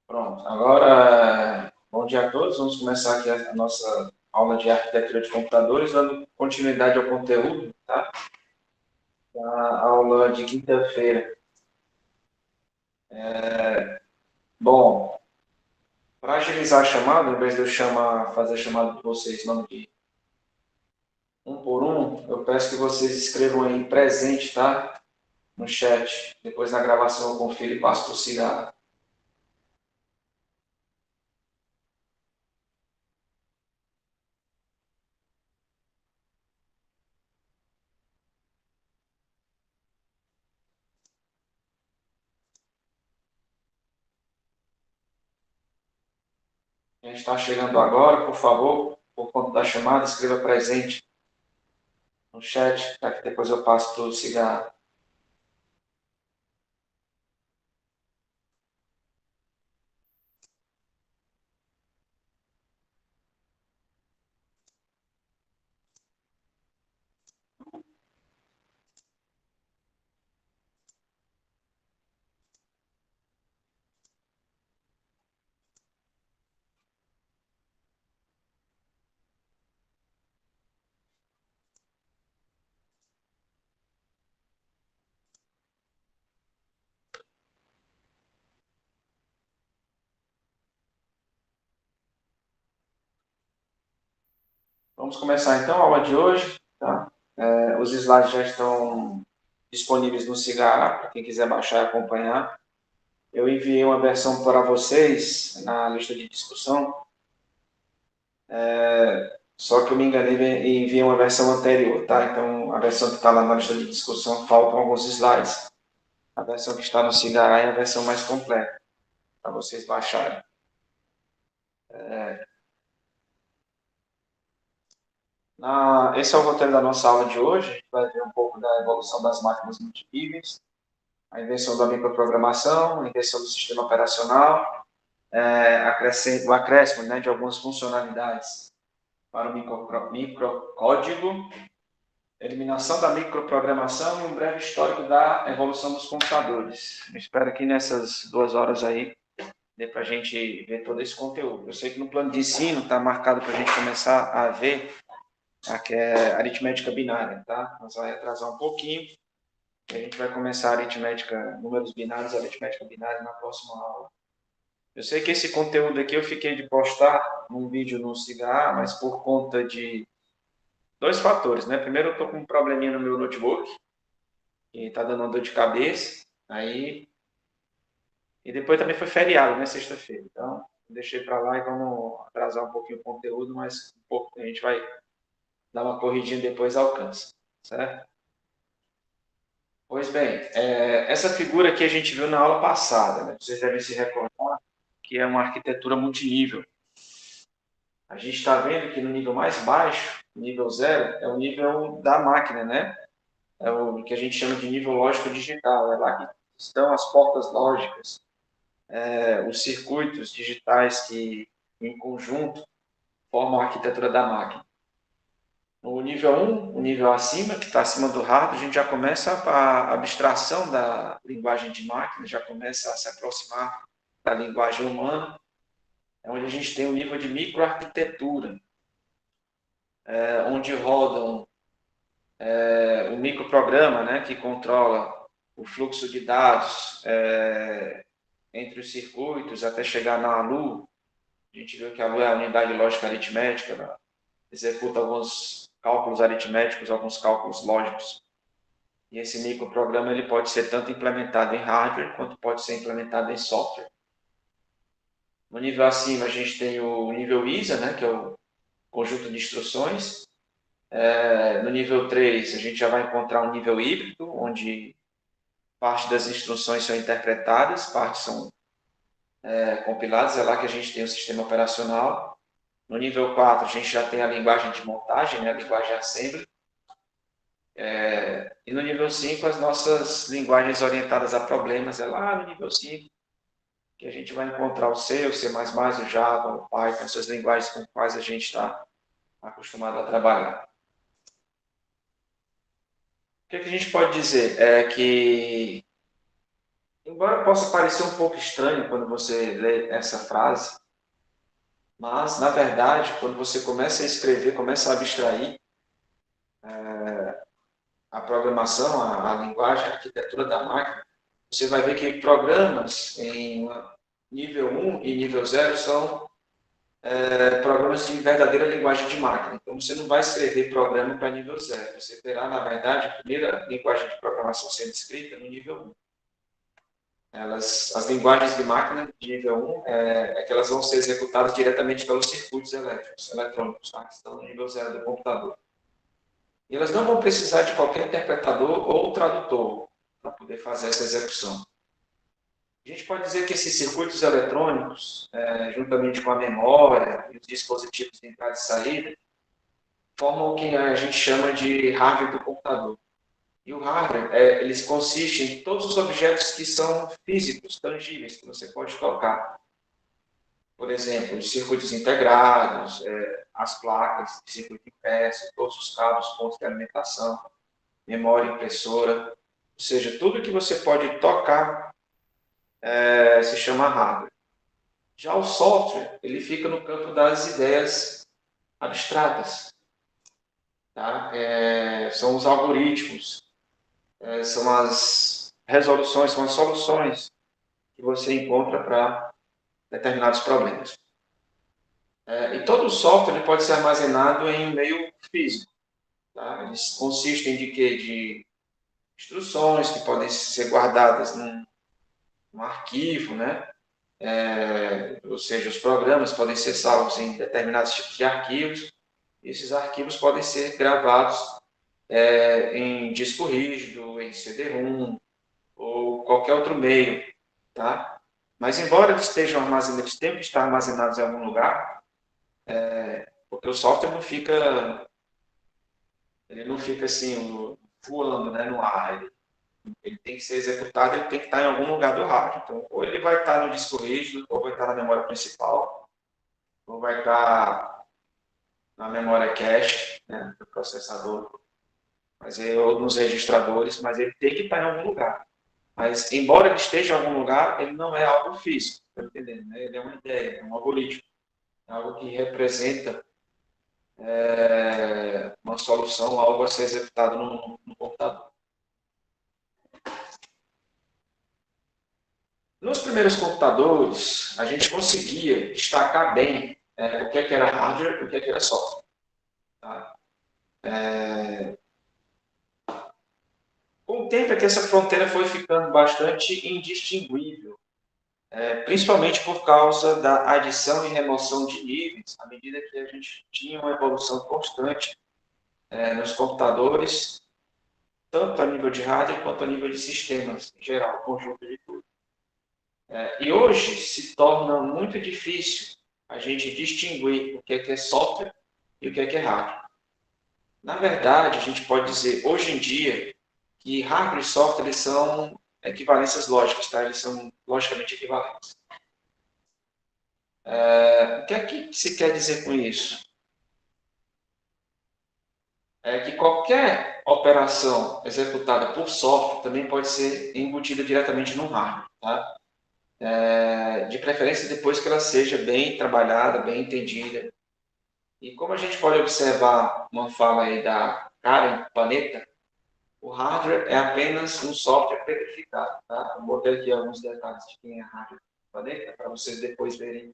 Pronto, agora, bom dia a todos. Vamos começar aqui a nossa aula de arquitetura de computadores, dando continuidade ao conteúdo, tá? A aula de quinta-feira. Bom, para agilizar a chamada, ao invés de eu fazer a chamada de vocês, não de um por um, eu peço que vocês escrevam aí presente, tá? No chat. Depois na gravação eu confiro e passo para o cigarro. Quem está chegando agora, por favor, por conta da chamada, escreva presente no chat, para que depois eu passo para o cigarro. Vamos começar então a aula de hoje. Tá? Os slides já estão disponíveis no Cigarra, para quem quiser baixar e acompanhar. Eu enviei uma versão para vocês na lista de discussão, só que eu me enganei e enviei uma versão anterior, tá? Então, a versão que está lá na lista de discussão faltam alguns slides. A versão que está no Cigarra é a versão mais completa, para vocês baixarem. Esse é o roteiro da nossa aula de hoje. A gente vai ver um pouco da evolução das máquinas multiníveis, a invenção da microprogramação, a invenção do sistema operacional, o acréscimo, né, de algumas funcionalidades para o microcódigo, eliminação da microprogramação e um breve histórico da evolução dos computadores. Eu espero que nessas 2 horas aí dê para a gente ver todo esse conteúdo. Eu sei que no plano de ensino está marcado para a gente começar a ver a aritmética binária, tá? Mas vai atrasar um pouquinho. A gente vai começar a aritmética, números binários, a aritmética binária na próxima aula. Eu sei que esse conteúdo aqui eu fiquei de postar um vídeo no Cigarra, mas por conta de dois fatores, né? Primeiro, eu estou com um probleminha no meu notebook, que está dando uma dor de cabeça, aí... E depois também foi feriado, né? Sexta-feira. Então, deixei para lá e vamos atrasar um pouquinho o conteúdo, mas um pouco a gente vai dar uma corridinha depois alcança, certo? Pois bem, essa figura aqui a gente viu na aula passada, né? Vocês devem se recordar que é uma arquitetura multinível. A gente está vendo que no nível mais baixo, nível zero, é o nível da máquina, né? É o que a gente chama de nível lógico digital. É lá que estão as portas lógicas, os circuitos digitais que, em conjunto, formam a arquitetura da máquina. No nível 1, o nível acima, que está acima do hardware, a gente já começa a abstração da linguagem de máquina, já começa a se aproximar da linguagem humana, é onde a gente tem o nível de microarquitetura, onde rodam o microprograma, né, que controla o fluxo de dados entre os circuitos até chegar na ALU. A gente viu que a ALU é a unidade lógica aritmética, né? Executa alguns cálculos aritméticos, alguns cálculos lógicos. E esse microprograma ele pode ser tanto implementado em hardware quanto pode ser implementado em software. No nível acima a gente tem o nível ISA, né, que é o conjunto de instruções. No nível 3 a gente já vai encontrar um nível híbrido, onde parte das instruções são interpretadas, parte são compiladas, é lá que a gente tem o sistema operacional. No nível 4 a gente já tem a linguagem de montagem, né, a linguagem assembly. E no nível 5 as nossas linguagens orientadas a problemas, é lá no nível 5 que a gente vai encontrar o C, o C++, o Java, o Python, essas linguagens com as quais a gente está acostumado a trabalhar. O que a gente pode dizer? É que Embora possa parecer um pouco estranho quando você lê essa frase, mas, na verdade, quando você começa a escrever, começa a abstrair a programação, a linguagem, a arquitetura da máquina, você vai ver que programas em nível 1 e nível 0 são programas de verdadeira linguagem de máquina. Então, você não vai escrever programa para nível 0. Você terá, na verdade, a primeira linguagem de programação sendo escrita no nível 1. As linguagens de máquina de nível 1 é que elas vão ser executadas diretamente pelos circuitos eletrônicos, tá? Que estão no nível 0 do computador. E elas não vão precisar de qualquer interpretador ou tradutor para poder fazer essa execução. A gente pode dizer que esses circuitos eletrônicos, juntamente com a memória e os dispositivos de entrada e saída, formam o que a gente chama de hardware do computador. E o hardware, eles consistem em todos os objetos que são físicos, tangíveis, que você pode tocar. Por exemplo, os circuitos integrados, as placas de circuito impresso, todos os cabos, pontos de alimentação, memória, impressora, ou seja, tudo que você pode tocar se chama hardware. Já o software, ele fica no campo das ideias abstratas. Tá? São os algoritmos, são as resoluções, são as soluções que você encontra para determinados problemas. E todo o software ele pode ser armazenado em meio físico. Tá? Eles consistem de quê? De instruções que podem ser guardadas num arquivo, né? Ou seja, os programas podem ser salvos em determinados tipos de arquivos. Esses arquivos podem ser gravados em disco rígido, em CD-ROM ou qualquer outro meio, tá? Mas embora eles estejam armazenados, eles tenham que estar armazenados em algum lugar, porque o software ele não fica assim voando, né, no ar. Ele tem que ser executado, ele tem que estar em algum lugar do hardware. Então, ou ele vai estar no disco rígido, ou vai estar na memória principal, ou vai estar na memória cache, né, do processador, ou nos registradores, mas ele tem que estar em algum lugar. Mas, embora ele esteja em algum lugar, ele não é algo físico, tá entendendo? Né? Ele é uma ideia, é um algoritmo, é algo que representa uma solução, algo a ser executado no computador. Nos primeiros computadores, a gente conseguia destacar bem o que era hardware e o que era software. Tá? Com o tempo é que essa fronteira foi ficando bastante indistinguível, principalmente por causa da adição e remoção de níveis, à medida que a gente tinha uma evolução constante nos computadores, tanto a nível de hardware quanto a nível de sistemas, em geral, conjunto de tudo. E hoje se torna muito difícil a gente distinguir o que é software e o que é hardware. Na verdade, a gente pode dizer, hoje em dia, que hardware e software eles são equivalências lógicas, tá? Eles são logicamente equivalentes. O que é que se quer dizer com isso? É que qualquer operação executada por software também pode ser embutida diretamente no hardware, tá? De preferência depois que ela seja bem trabalhada, bem entendida. E como a gente pode observar uma fala aí da Karen Planeta, o hardware é apenas um software petrificado. Tá? Eu botei aqui alguns detalhes de quem é hardware Planeta, para vocês depois verem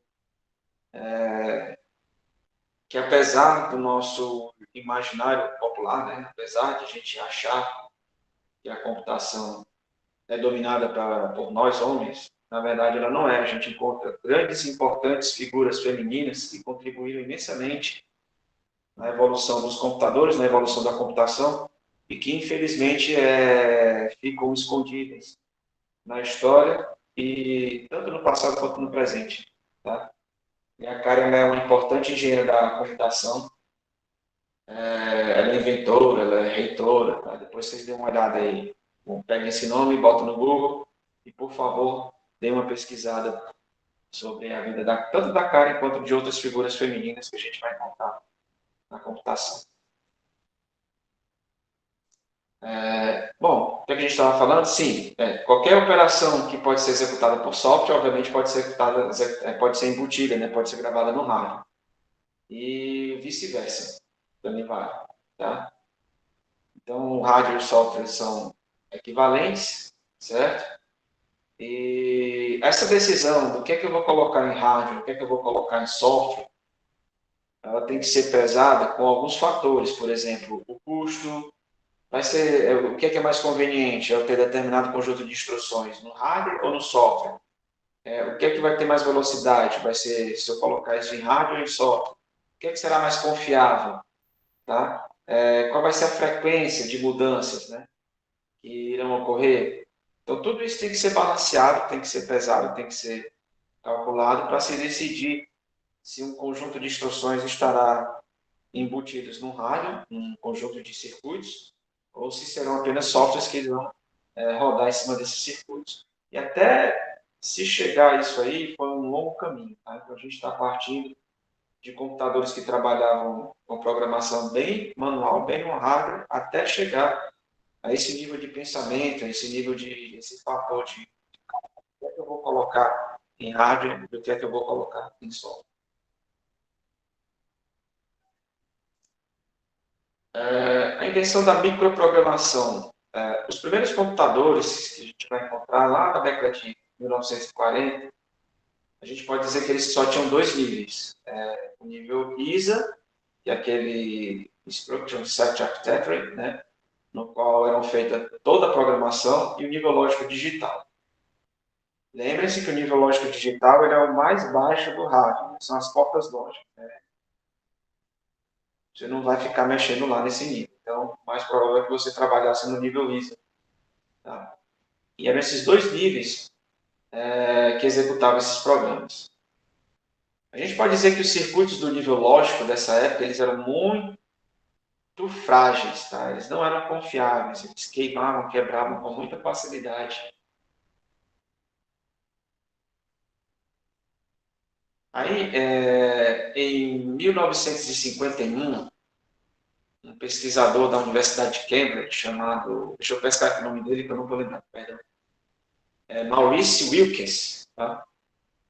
que apesar do nosso imaginário popular, né, apesar de a gente achar que a computação é dominada por nós homens, na verdade ela não é. A gente encontra grandes e importantes figuras femininas que contribuíram imensamente na evolução dos computadores, na evolução da computação, e que infelizmente ficam escondidas na história, e tanto no passado quanto no presente. Tá? E a Karen é uma importante engenheira da computação, ela é inventora, ela é reitora, tá? Depois vocês dêem uma olhada aí, peguem esse nome, botam no Google, e por favor, deem uma pesquisada sobre a vida tanto da Karen quanto de outras figuras femininas que a gente vai encontrar na computação. Bom, o que a gente estava falando? Sim, qualquer operação que pode ser executada por software, obviamente pode ser executada, pode ser embutida, né? Pode ser gravada no hardware. E vice-versa, também vale. Tá? Então, o hardware e o software são equivalentes, certo? E essa decisão do que é que eu vou colocar em hardware, o que é que eu vou colocar em software, ela tem que ser pesada com alguns fatores, por exemplo, o custo, vai ser o que é mais conveniente, eu ter determinado conjunto de instruções no hardware ou no software. O que é que vai ter mais velocidade? Vai ser se eu colocar isso em hardware ou em software. O que é que será mais confiável? Tá? Qual vai ser a frequência de mudanças, né, que irão ocorrer? Então, tudo isso tem que ser balanceado, tem que ser pesado, tem que ser calculado para se decidir se um conjunto de instruções estará embutidos no hardware, um conjunto de circuitos, ou se serão apenas softwares que irão rodar em cima desses circuitos. E até se chegar a isso aí, foi um longo caminho. Tá? Então, a gente está partindo de computadores que trabalhavam com programação bem manual, bem no hardware, até chegar a esse nível de pensamento, a esse nível de, esse fator de o que é que eu vou colocar em hardware e o que é que eu vou colocar em software. A invenção da microprogramação. Os primeiros computadores que a gente vai encontrar lá na década de 1940, a gente pode dizer que eles só tinham dois níveis. O nível ISA, que é aquele Instruction Set Architecture, né, no qual eram feita toda a programação, e o nível lógico digital. Lembrem-se que o nível lógico digital ele é o mais baixo do hardware, são as portas lógicas. Né? Você não vai ficar mexendo lá nesse nível. Então, o mais provável é que você trabalhasse no nível ISA. Tá? E eram esses dois níveis que executavam esses programas. A gente pode dizer que os circuitos do nível lógico dessa época eles eram muito frágeis, tá? Eles não eram confiáveis, eles queimavam, quebravam com muita facilidade. Aí, em 1951, um pesquisador da Universidade de Cambridge, chamado, deixa eu pescar aqui o nome dele, que eu não vou lembrar, perdão, Maurice Wilkes, tá?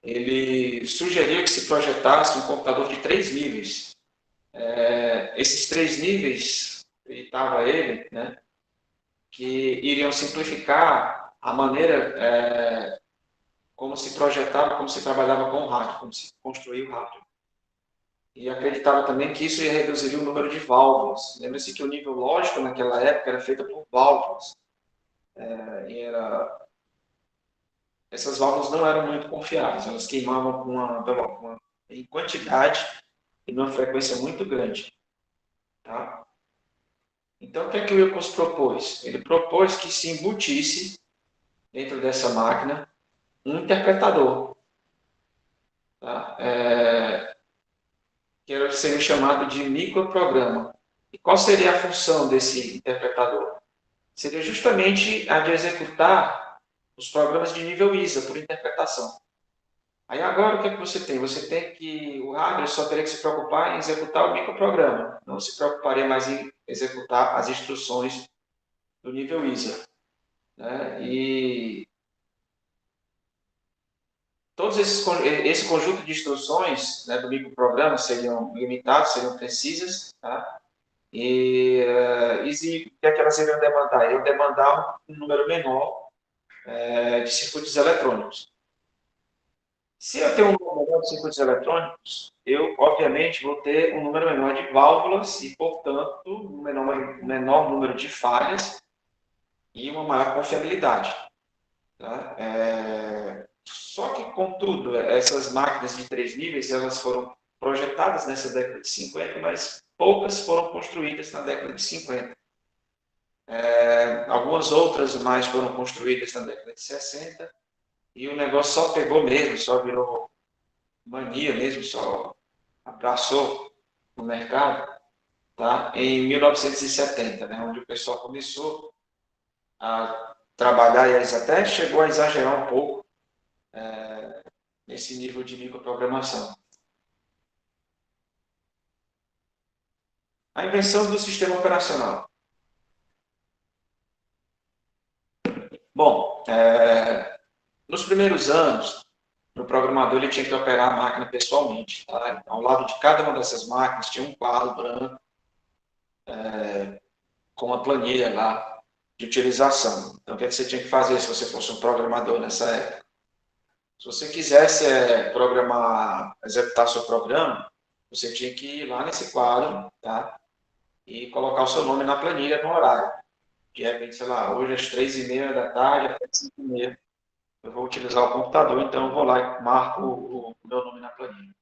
Ele sugeriu que se projetasse um computador de três níveis. Esses três níveis, estava ele, né, que iriam simplificar a maneira como se projetava, como se trabalhava com o hardware, como se construía o hardware. E acreditava também que isso ia reduzir o número de válvulas. Lembre-se que o nível lógico naquela época era feito por válvulas. Essas válvulas não eram muito confiáveis, elas queimavam em quantidade e numa frequência muito grande. Tá? Então, o que é que o Wilcox propôs? Ele propôs que se embutisse dentro dessa máquina um interpretador, tá? Que seria chamado de microprograma. E qual seria a função desse interpretador? Seria justamente a de executar os programas de nível ISA por interpretação. Aí agora o que é que você tem? Você tem que o hardware só teria que se preocupar em executar o microprograma, não se preocuparia mais em executar as instruções do nível ISA. Né? E todos esse conjunto de instruções, né, do microprograma seriam limitados, seriam precisas, tá? E o que é que elas iriam demandar? Iriam demandar um número menor de circuitos eletrônicos. Se eu tenho um número menor de circuitos eletrônicos, eu, obviamente, vou ter um número menor de válvulas e, portanto, um menor número de falhas e uma maior confiabilidade. Tá? Só que, contudo, essas máquinas de três níveis elas foram projetadas nessa década de 50, mas poucas foram construídas na década de 50. Algumas outras mais foram construídas na década de 60 e o negócio só pegou mesmo, só virou mania mesmo, só abraçou no mercado, tá? Em 1970, né, onde o pessoal começou a trabalhar e eles até chegou a exagerar um pouco nesse nível de microprogramação. A invenção do sistema operacional. Bom, nos primeiros anos, o programador ele tinha que operar a máquina pessoalmente. Tá? Ao lado de cada uma dessas máquinas tinha um quadro branco com uma planilha lá de utilização. Então, o que, é que você tinha que fazer se você fosse um programador nessa época? Se você quisesse programar, executar seu programa, você tinha que ir lá nesse quadro, tá? E colocar o seu nome na planilha no horário. De repente, sei lá, hoje às 3h30 da tarde, até 5h30, eu vou utilizar o computador, então eu vou lá e marco o meu nome na planilha.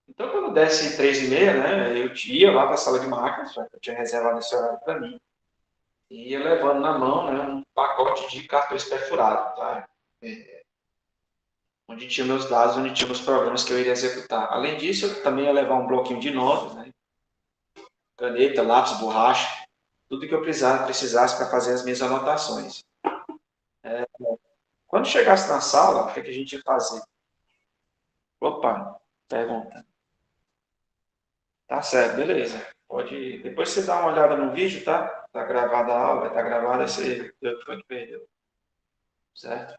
Então, quando desse 3h30, né, eu ia lá para a sala de máquinas, eu tinha reservado esse horário para mim, e ia levando na mão, né, um pacote de cartões perfurados, tá? Onde tinha meus dados, onde tinha os programas que eu iria executar. Além disso, eu também ia levar um bloquinho de notas, né, caneta, lápis, borracha, tudo que eu precisasse para fazer as minhas anotações. Quando chegasse na sala, o que a gente ia fazer? Opa, pergunta. Tá certo, beleza. Pode. Depois você dá uma olhada no vídeo, tá? Tá gravada a aula, vai estar gravada, você vê o que foi que perdeu. Certo?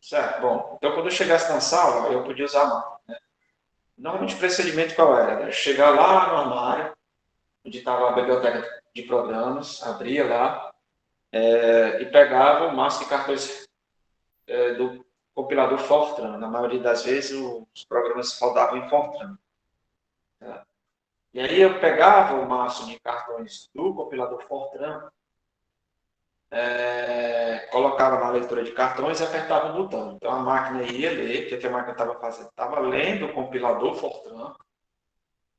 Certo, bom. Então, quando eu chegasse na sala, eu podia usar a mão. Normalmente, o procedimento qual era? Eu chegar lá no armário, onde estava a biblioteca de programas, abria lá e pegava o máximo de cartões do compilador Fortran. Na maioria das vezes, os programas rodavam em Fortran. Tá? E aí eu pegava o maço de cartões do compilador Fortran, colocava na leitura de cartões e apertava o botão. Então a máquina ia ler, o que a máquina estava fazendo? Estava lendo o compilador Fortran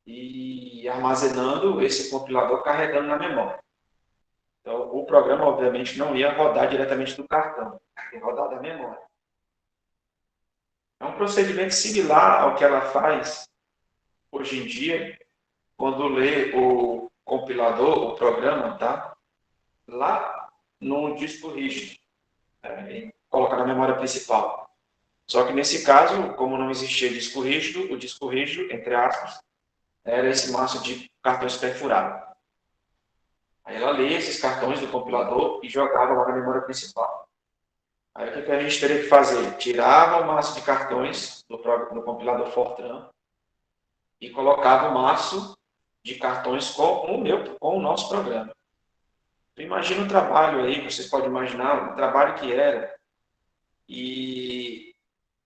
e armazenando esse compilador, carregando na memória. Então o programa, obviamente, não ia rodar diretamente do cartão, ia rodar da memória. É um procedimento similar ao que ela faz hoje em dia, quando lê o compilador, o programa, tá? Lá no disco rígido, e coloca na memória principal. Só que nesse caso, como não existia disco rígido, o disco rígido, entre aspas, era esse maço de cartões perfurados. Aí ela lia esses cartões do compilador e jogava lá na memória principal. Aí o que a gente teria que fazer? Tirava o maço de cartões do compilador Fortran e colocava o maço de cartões com o nosso programa. Então, imagina o trabalho aí, vocês podem imaginar o trabalho que era e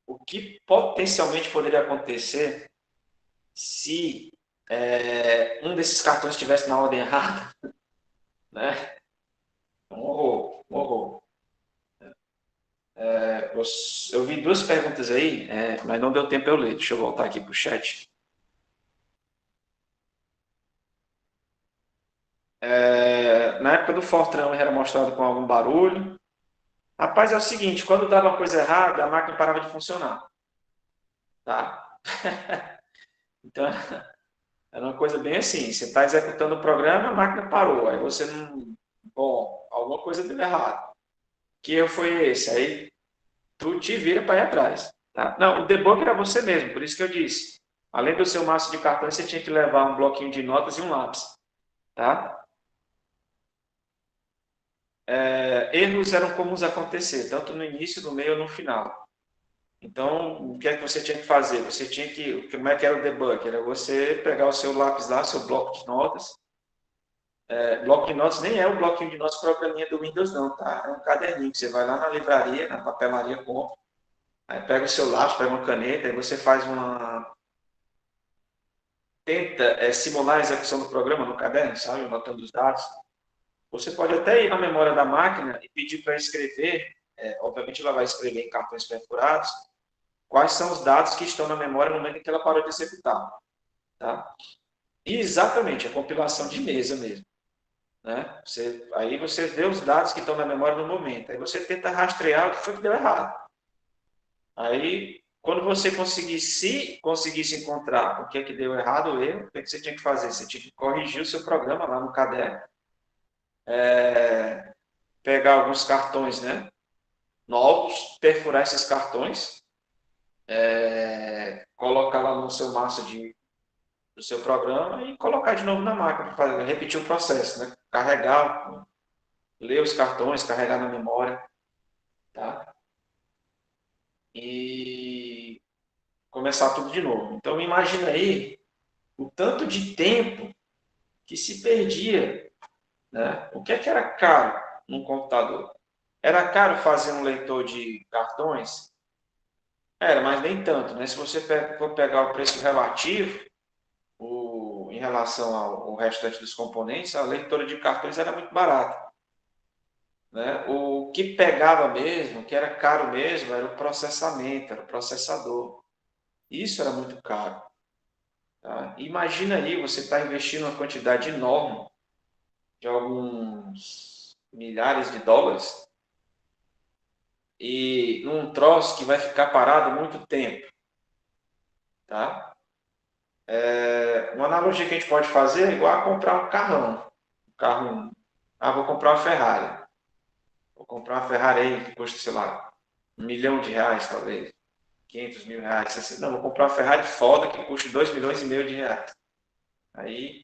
o que potencialmente poderia acontecer se um desses cartões estivesse na ordem errada, né? Um horror, um horror. Eu vi duas perguntas aí, mas não deu tempo eu ler. Deixa eu voltar aqui para o chat. Na época do Fortran, ele era mostrado com algum barulho. Rapaz, é o seguinte, quando dava uma coisa errada, a máquina parava de funcionar. Tá? Então, era uma coisa bem assim, você está executando o programa, a máquina parou, aí você não... Bom, alguma coisa deu errado. Que erro foi esse? Aí tu te vira para ir atrás. Tá? Não, o debug era você mesmo, por isso que eu disse. Além do seu maço de cartões, você tinha que levar um bloquinho de notas e um lápis. Tá? Erros eram comuns acontecer, tanto no início, no meio ou no final. Então, o que é que você tinha que fazer? Você tinha que... Como é que era o debug? Era você pegar o seu lápis lá, seu bloco de notas. Bloco de notas nem é o bloquinho de notas programinha do Windows, não, tá? É um caderninho que você vai lá na livraria, na papelaria, compra. Aí pega o seu lápis, pega uma caneta, aí você faz uma... Tenta simular a execução do programa no caderno, sabe? Anotando os dados. Você pode até ir na memória da máquina e pedir para escrever, obviamente ela vai escrever em cartões perfurados, quais são os dados que estão na memória no momento em que ela parou de executar. Tá? E exatamente, a compilação de mesa mesmo. Né? Aí você vê os dados que estão na memória no momento. Aí você tenta rastrear o que foi que deu errado. Aí, quando você conseguisse encontrar o que é que deu errado, o erro, o que, é que você tinha que fazer? Você tinha que corrigir o seu programa lá no caderno, pegar alguns cartões, né, novos, perfurar esses cartões, colocar lá no seu maço do seu programa e colocar de novo na máquina, para repetir o processo, né? Carregar, ler os cartões, carregar na memória, tá? E começar tudo de novo. Então, imagina aí o tanto de tempo que se perdia, né? O que é que era caro num computador? Era caro fazer um leitor de cartões? Era, mas nem tanto, né? Se você for pegar o preço relativo, em relação ao restante dos componentes, a leitora de cartões era muito barata, né? O que pegava mesmo, que era caro mesmo, era o processamento, era o processador. Isso era muito caro. Tá? Imagina aí, você está investindo uma quantidade enorme de alguns milhares de dólares e num troço que vai ficar parado muito tempo, tá? Uma analogia que a gente pode fazer é igual a comprar um carrão. Vou comprar uma Ferrari. Vou comprar uma Ferrari aí que custa, sei lá, R$ 1 milhão, talvez. R$ 500 mil. Assim, não, vou comprar uma Ferrari foda que custa R$ 2,5 milhões. Aí,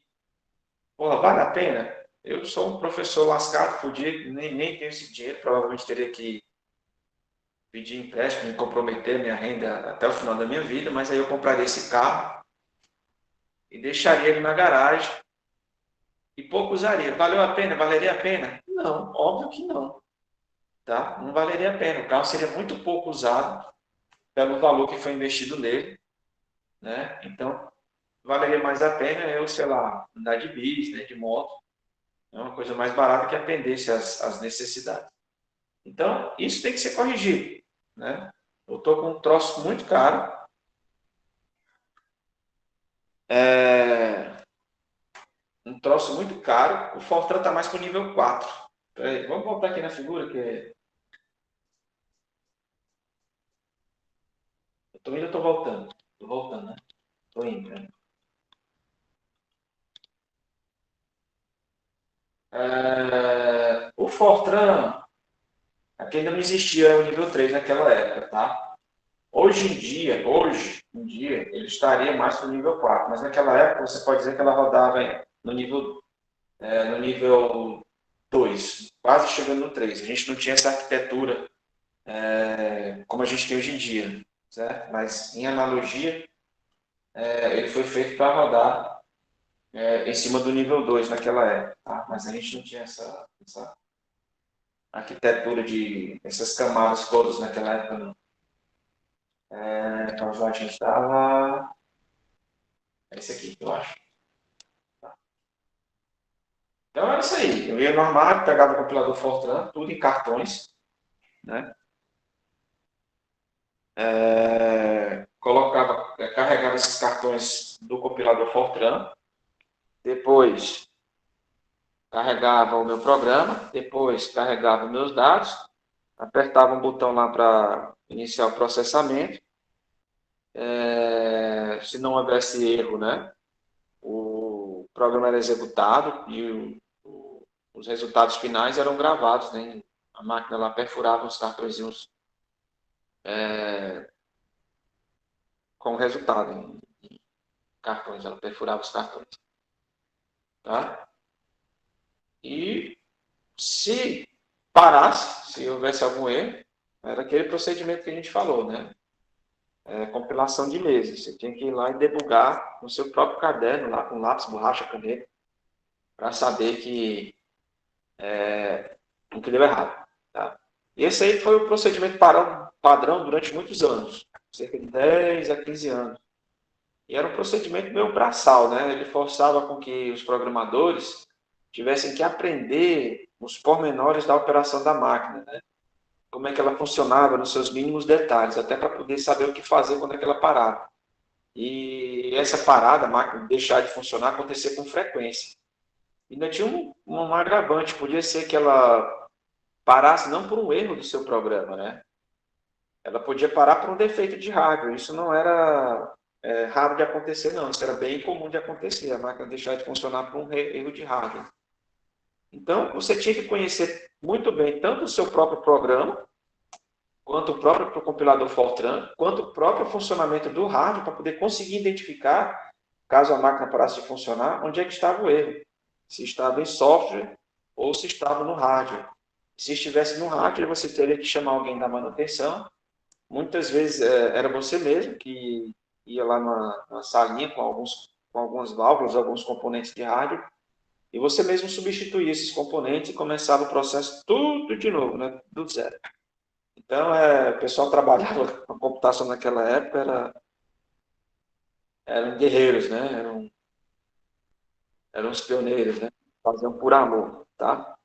porra, vale a pena? Eu sou um professor lascado, fudido, nem tenho esse dinheiro, provavelmente teria que pedir empréstimo, me comprometer minha renda até o final da minha vida, mas aí eu compraria esse carro e deixaria ele na garagem e pouco usaria. Valeu a pena? Valeria a pena? Não, óbvio que não. Tá? Não valeria a pena. O carro seria muito pouco usado pelo valor que foi investido nele, né? Então, valeria mais a pena eu, sei lá, andar de bis, né, de moto. É uma coisa mais barata que atendesse às necessidades. Então, isso tem que ser corrigido, né? Eu estou com um troço muito caro. Um troço muito caro. O Fortran está mais para o nível 4. Peraí, vamos voltar aqui na figura, que eu tô indo, eu tô voltando. Tô voltando, né? Tô indo, né? O Fortran, aqui ainda não existia o nível 3 naquela época, tá? Hoje em dia, ele estaria mais para o nível 4, mas naquela época você pode dizer que ela rodava no nível 2, quase chegando no 3. A gente não tinha essa arquitetura como a gente tem hoje em dia, certo? Mas em analogia, ele foi feito para rodar em cima do nível 2 naquela época, tá? Mas a gente não tinha essa arquitetura essas camadas todas naquela época, não. Então a gente estava. É esse aqui, eu acho. Então era isso aí. Eu ia no armário, pegava o compilador Fortran, tudo em cartões, né? Carregava esses cartões do compilador Fortran, depois carregava o meu programa, depois carregava meus dados, apertava um botão lá para iniciar o processamento. Se não houvesse erro, né, o programa era executado e os resultados finais eram gravados, né? A máquina lá perfurava os cartõezinhos com o resultado em cartões, ela perfurava os cartões, tá? E se parasse, se houvesse algum erro, era aquele procedimento que a gente falou, né? Compilação de meses. Você tinha que ir lá e debugar no seu próprio caderno, lá com lápis, borracha, caneta, para saber que não deu errado. Tá? E esse aí foi o procedimento padrão durante muitos anos, cerca de 10 a 15 anos. E era um procedimento meio braçal, né? Ele forçava com que os programadores tivessem que aprender os pormenores da operação da máquina, né? Como é que ela funcionava nos seus mínimos detalhes, até para poder saber o que fazer quando é que ela parava. E essa parada, a máquina deixar de funcionar, acontecia com frequência. Ainda tinha um agravante, podia ser que ela parasse não por um erro do seu programa, né? Ela podia parar por um defeito de hardware. Isso não era raro de acontecer, não. Isso era bem comum de acontecer, a máquina deixar de funcionar por um erro de hardware. Então, você tinha que conhecer muito bem tanto o seu próprio programa, quanto o próprio compilador Fortran, quanto o próprio funcionamento do hardware, para poder conseguir identificar caso a máquina parasse de funcionar, onde é que estava o erro? Se estava em software ou se estava no hardware. Se estivesse no hardware, você teria que chamar alguém da manutenção. Muitas vezes era você mesmo que ia lá numa salinha com algumas válvulas, alguns componentes de hardware, e você mesmo substituía esses componentes e começava o processo tudo de novo, né? Do zero. Então, o pessoal trabalhava com a computação naquela época, eram guerreiros, né? Eram os pioneiros, né? Faziam por amor, tá?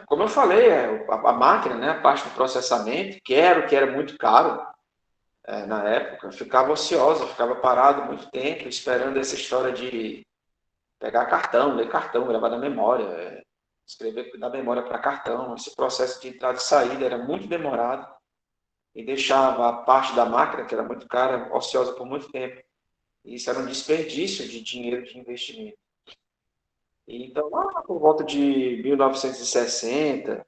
Como eu falei, a máquina, né? A parte do processamento, que era muito caro na época, ficava ociosa, ficava parado muito tempo, esperando essa história de pegar cartão, ler cartão, gravar na memória, escrever da memória para cartão. Esse processo de entrada e saída era muito demorado e deixava a parte da máquina, que era muito cara, ociosa por muito tempo. E isso era um desperdício de dinheiro de investimento. Então, lá por volta de 1960,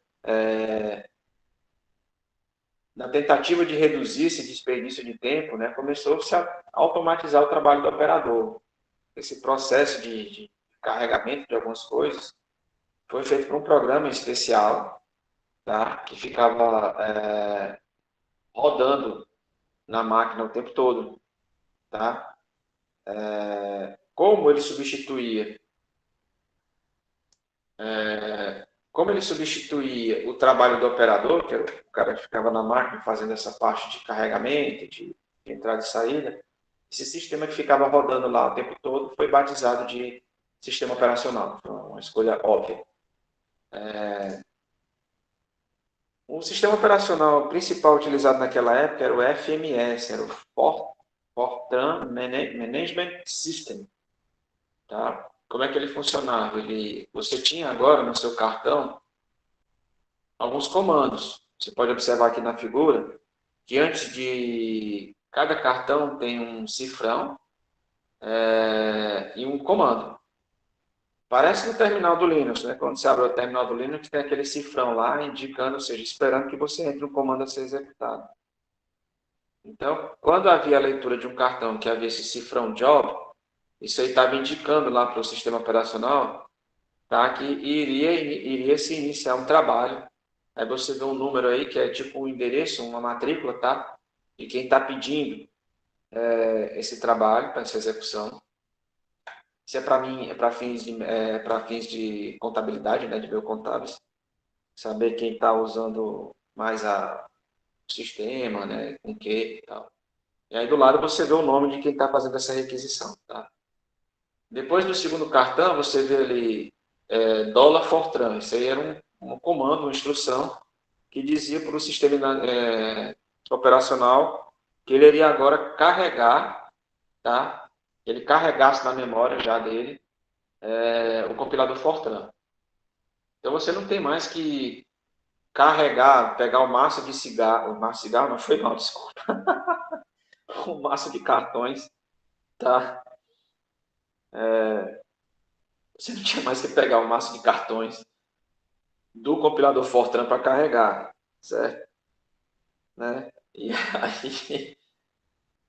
na tentativa de reduzir esse desperdício de tempo, né, começou-se a automatizar o trabalho do operador. Esse processo de carregamento de algumas coisas foi feito por um programa especial, tá, que ficava rodando na máquina o tempo todo. Tá? Como ele substituía Como ele substituía o trabalho do operador, que era o cara que ficava na máquina fazendo essa parte de carregamento, de entrada e saída, esse sistema que ficava rodando lá o tempo todo foi batizado de sistema operacional. Foi uma escolha óbvia. O sistema operacional principal utilizado naquela época era o FMS, era o Fortran Management System. Tá? Como é que ele funcionava? Você tinha agora no seu cartão alguns comandos. Você pode observar aqui na figura que antes de cada cartão tem um cifrão e um comando. Parece no terminal do Linux, né? Quando você abre o terminal do Linux, tem aquele cifrão lá indicando, ou seja, esperando que você entre um comando a ser executado. Então, quando havia a leitura de um cartão que havia esse cifrão job, isso aí estava indicando lá para o sistema operacional, tá, que iria se iniciar um trabalho. Aí você vê um número aí que é tipo um endereço, uma matrícula, tá? De quem está pedindo esse trabalho para essa execução. Isso é para mim, para fins de contabilidade, né, de meu contábeis, saber quem está usando mais o sistema, né, com que e tal. E aí do lado você vê o nome de quem está fazendo essa requisição, tá? Depois do segundo cartão, você vê ali dólar Fortran. Isso aí era um comando, uma instrução que dizia para o sistema operacional que ele iria agora carregar, tá? Ele carregasse na memória já dele o compilador Fortran. Então você não tem mais que carregar, pegar o maço de cigarro não foi mal, desculpa, o maço de cartões, tá? Você não tinha mais que pegar o maço de cartões do compilador Fortran para carregar, certo? Né? E aí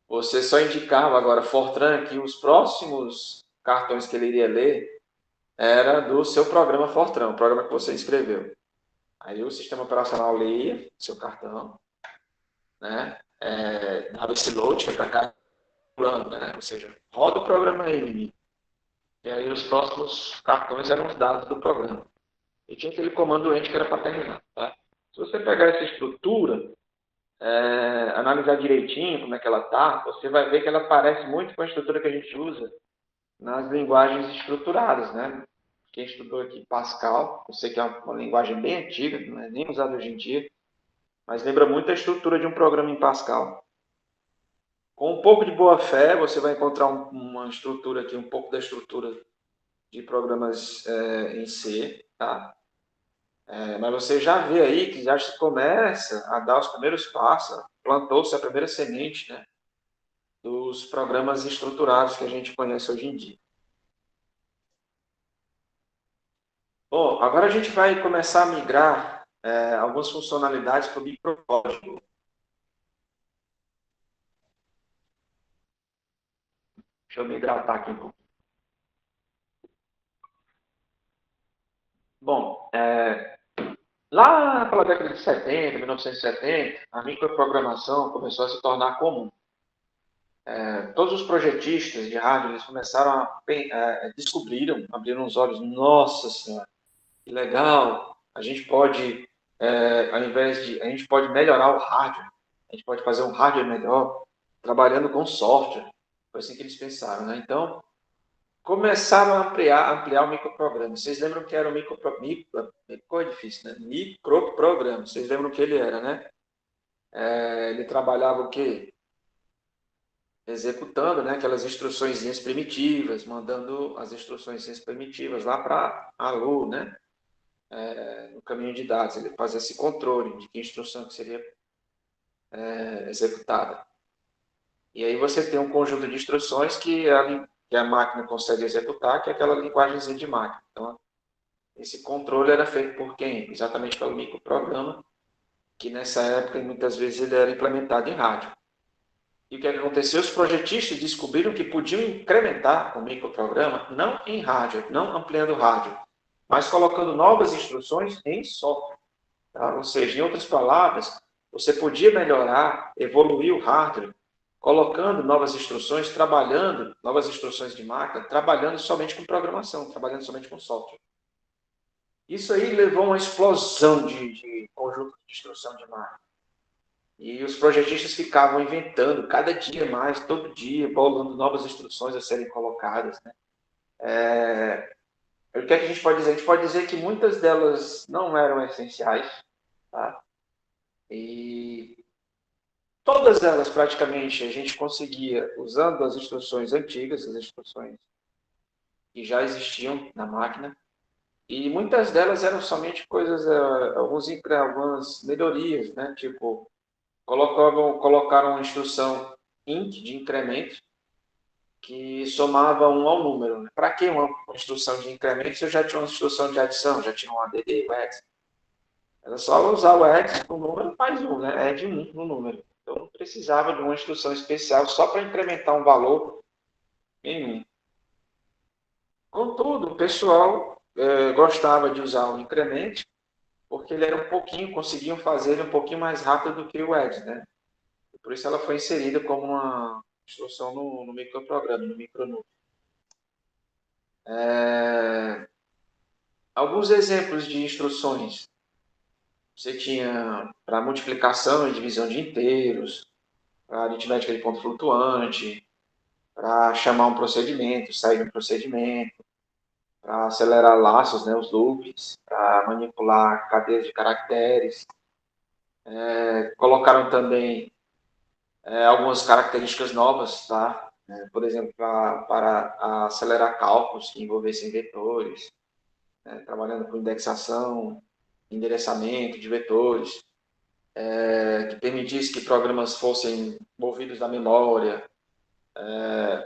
você só indicava agora Fortran que os próximos cartões que ele iria ler era do seu programa Fortran, o programa que você escreveu. Aí o sistema operacional lia seu cartão, né? Dava esse load que é para carregando, né? Ou seja, roda o programa aí. E aí os próximos cartões eram os dados do programa. E tinha aquele comando ent que era para terminar. Tá? Se você pegar essa estrutura, analisar direitinho como é que ela está, você vai ver que ela parece muito com a estrutura que a gente usa nas linguagens estruturadas, né? Quem estudou aqui Pascal, eu sei que é uma linguagem bem antiga, não é nem usada hoje em dia, mas lembra muito a estrutura de um programa em Pascal. Com um pouco de boa fé, você vai encontrar uma estrutura aqui, um pouco da estrutura de programas em C, tá? Mas você já vê aí que já se começa a dar os primeiros passos, plantou-se a primeira semente, né, dos programas estruturados que a gente conhece hoje em dia. Bom, agora a gente vai começar a migrar algumas funcionalidades para o microcódigo. Deixa eu me hidratar aqui um pouco. Bom, lá pela década de 70, 1970, a microprogramação começou a se tornar comum. Todos os projetistas de rádio eles começaram descobriram, abriram os olhos, nossa senhora, que legal, a gente pode, ao invés de, a gente pode melhorar o hardware, a gente pode fazer um hardware melhor, trabalhando com software. Foi assim que eles pensaram, né? Então, começaram a ampliar o microprograma. Vocês lembram que era o ficou difícil, né? Microprograma. Vocês lembram que ele era, né? Ele trabalhava o quê? Executando, né, aquelas instruçõezinhas primitivas, mandando as instruções primitivas lá para a ALU, né? No caminho de dados. Ele fazia esse controle de que instrução que seria executada. E aí você tem um conjunto de instruções que a máquina consegue executar, que é aquela linguagemzinha de máquina. Então, esse controle era feito por quem? Exatamente pelo microprograma, que nessa época, muitas vezes, ele era implementado em rádio. E o que aconteceu? Os projetistas descobriram que podiam incrementar o microprograma, não em rádio, não ampliando o rádio, mas colocando novas instruções em software. Tá? Ou seja, em outras palavras, você podia melhorar, evoluir o hardware, colocando novas instruções, trabalhando novas instruções de máquina, trabalhando somente com programação, trabalhando somente com software. Isso aí levou a uma explosão de conjunto de instrução de máquina. E os projetistas ficavam inventando cada dia mais, todo dia, bolando novas instruções a serem colocadas. Né? O que é que a gente pode dizer? A gente pode dizer que muitas delas não eram essenciais, tá? E todas elas, praticamente, a gente conseguia, usando as instruções antigas, as instruções que já existiam na máquina, e muitas delas eram somente coisas, algumas melhorias, né? Tipo, colocaram uma instrução int de incremento que somava um ao número. Né? Para que uma instrução de incremento se eu já tinha uma instrução de adição, já tinha um ADD, o X? Era só usar o X com o número mais um, né? É de um no número. Então não precisava de uma instrução especial só para incrementar um valor em um. Contudo, o pessoal gostava de usar o incremento porque ele era um pouquinho, conseguiam fazer ele um pouquinho mais rápido do que o X, né? Por isso ela foi inserida como uma instrução no microprograma, no micronúcleo. Alguns exemplos de instruções. Você tinha para multiplicação e divisão de inteiros, para aritmética de ponto flutuante, para chamar um procedimento, sair de um procedimento, para acelerar laços, né, os loops, para manipular cadeias de caracteres. Colocaram também algumas características novas, tá? Por exemplo, para acelerar cálculos que envolvessem vetores, né? Trabalhando com indexação, endereçamento de vetores, que permitisse que programas fossem movidos da memória,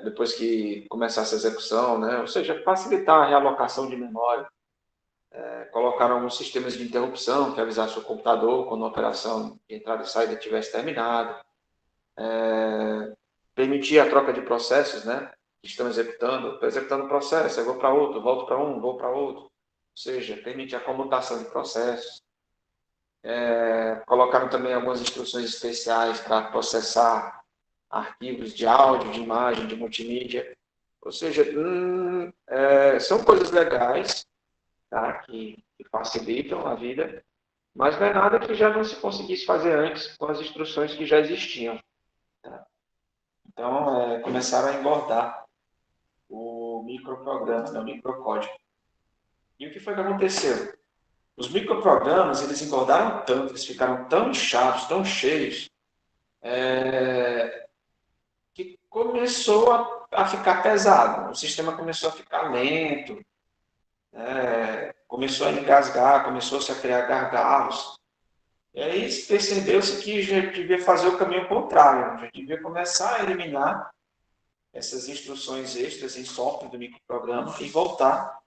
depois que começasse a execução, né? Ou seja, facilitar a realocação de memória. Colocaram alguns sistemas de interrupção que avisasse o computador quando a operação de entrada e saída tivesse terminado. Permitir a troca de processos, né? Que estão executando. Estou executando o processo, eu vou para outro, volto para um, vou para outro. Ou seja, permite a comutação de processos. Colocaram também algumas instruções especiais para processar arquivos de áudio, de imagem, de multimídia. Ou seja, são coisas legais, tá? que facilitam a vida, mas não é nada que já não se conseguisse fazer antes com as instruções que já existiam. Tá? Então, começaram a engordar o microprograma, né, o microcódigo. E o que foi que aconteceu? Os microprogramas, eles engordaram tanto, eles ficaram tão chatos, tão cheios, que começou a ficar pesado. O sistema começou a ficar lento, começou a engasgar, começou-se a criar gargalos. E aí percebeu-se que já devia fazer o caminho contrário, já devia começar a eliminar essas instruções extras em software do microprograma e voltar,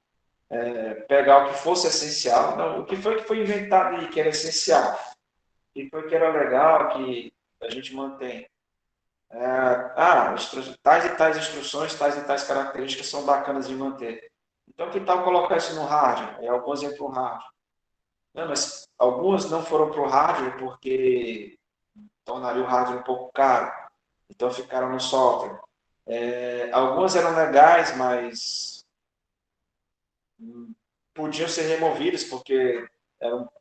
pegar o que fosse essencial. Não, o que foi inventado aí que era essencial? O que foi que era legal, que a gente mantém? Tais e tais instruções, tais e tais características são bacanas de manter. Então, que tal colocar isso no hardware? Aí alguns iam para o hardware. Não, mas algumas não foram para o hardware porque tornaria o hardware um pouco caro. Então, ficaram no software. Algumas eram legais, mas podiam ser removidas porque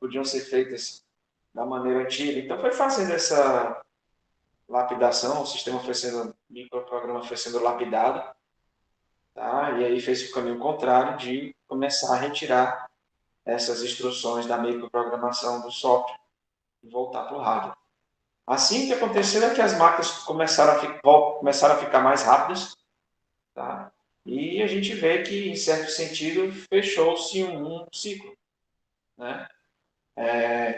podiam ser feitas da maneira antiga. Então, foi fazendo essa lapidação, o sistema foi sendo, o microprograma foi sendo lapidado, tá? E aí fez o caminho contrário de começar a retirar essas instruções da microprogramação do software e voltar para o hardware. Assim, o que aconteceu é que as máquinas começaram a ficar mais rápidas, tá? E a gente vê que, em certo sentido, fechou-se um ciclo, né?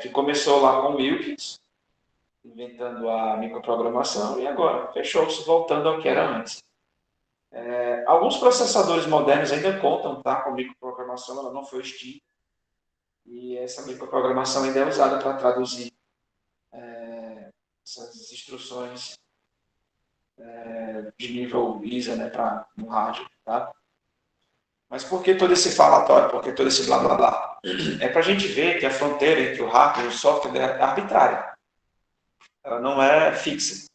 Que começou lá com Wilkins, inventando a microprogramação, e agora fechou-se voltando ao que era antes. Alguns processadores modernos ainda contam, tá, com microprogramação, ela não foi extinta, e essa microprogramação ainda é usada para traduzir essas instruções de nível ISA, né, para no rádio, tá? Mas por que todo esse falatório? Por que todo esse blá blá blá? É para a gente ver que a fronteira entre o hardware e o software é arbitrária. Ela não é fixa.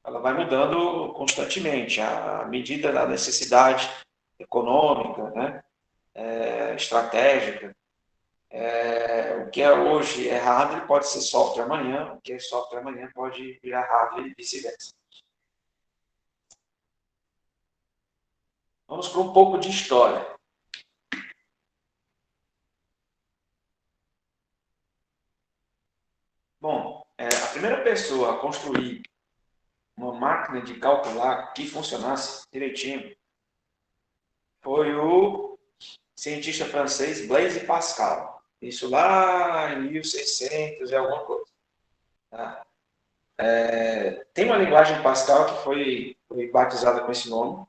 Ela vai mudando constantemente, à medida da necessidade econômica, né, estratégica. O que é hoje é hardware pode ser software amanhã, o que é software amanhã pode virar hardware e vice-versa. Vamos para um pouco de história. Bom, a primeira pessoa a construir uma máquina de calcular que funcionasse direitinho foi o cientista francês Blaise Pascal. Isso lá em 1600 e alguma coisa. Tá? Tem uma linguagem Pascal que foi batizada com esse nome,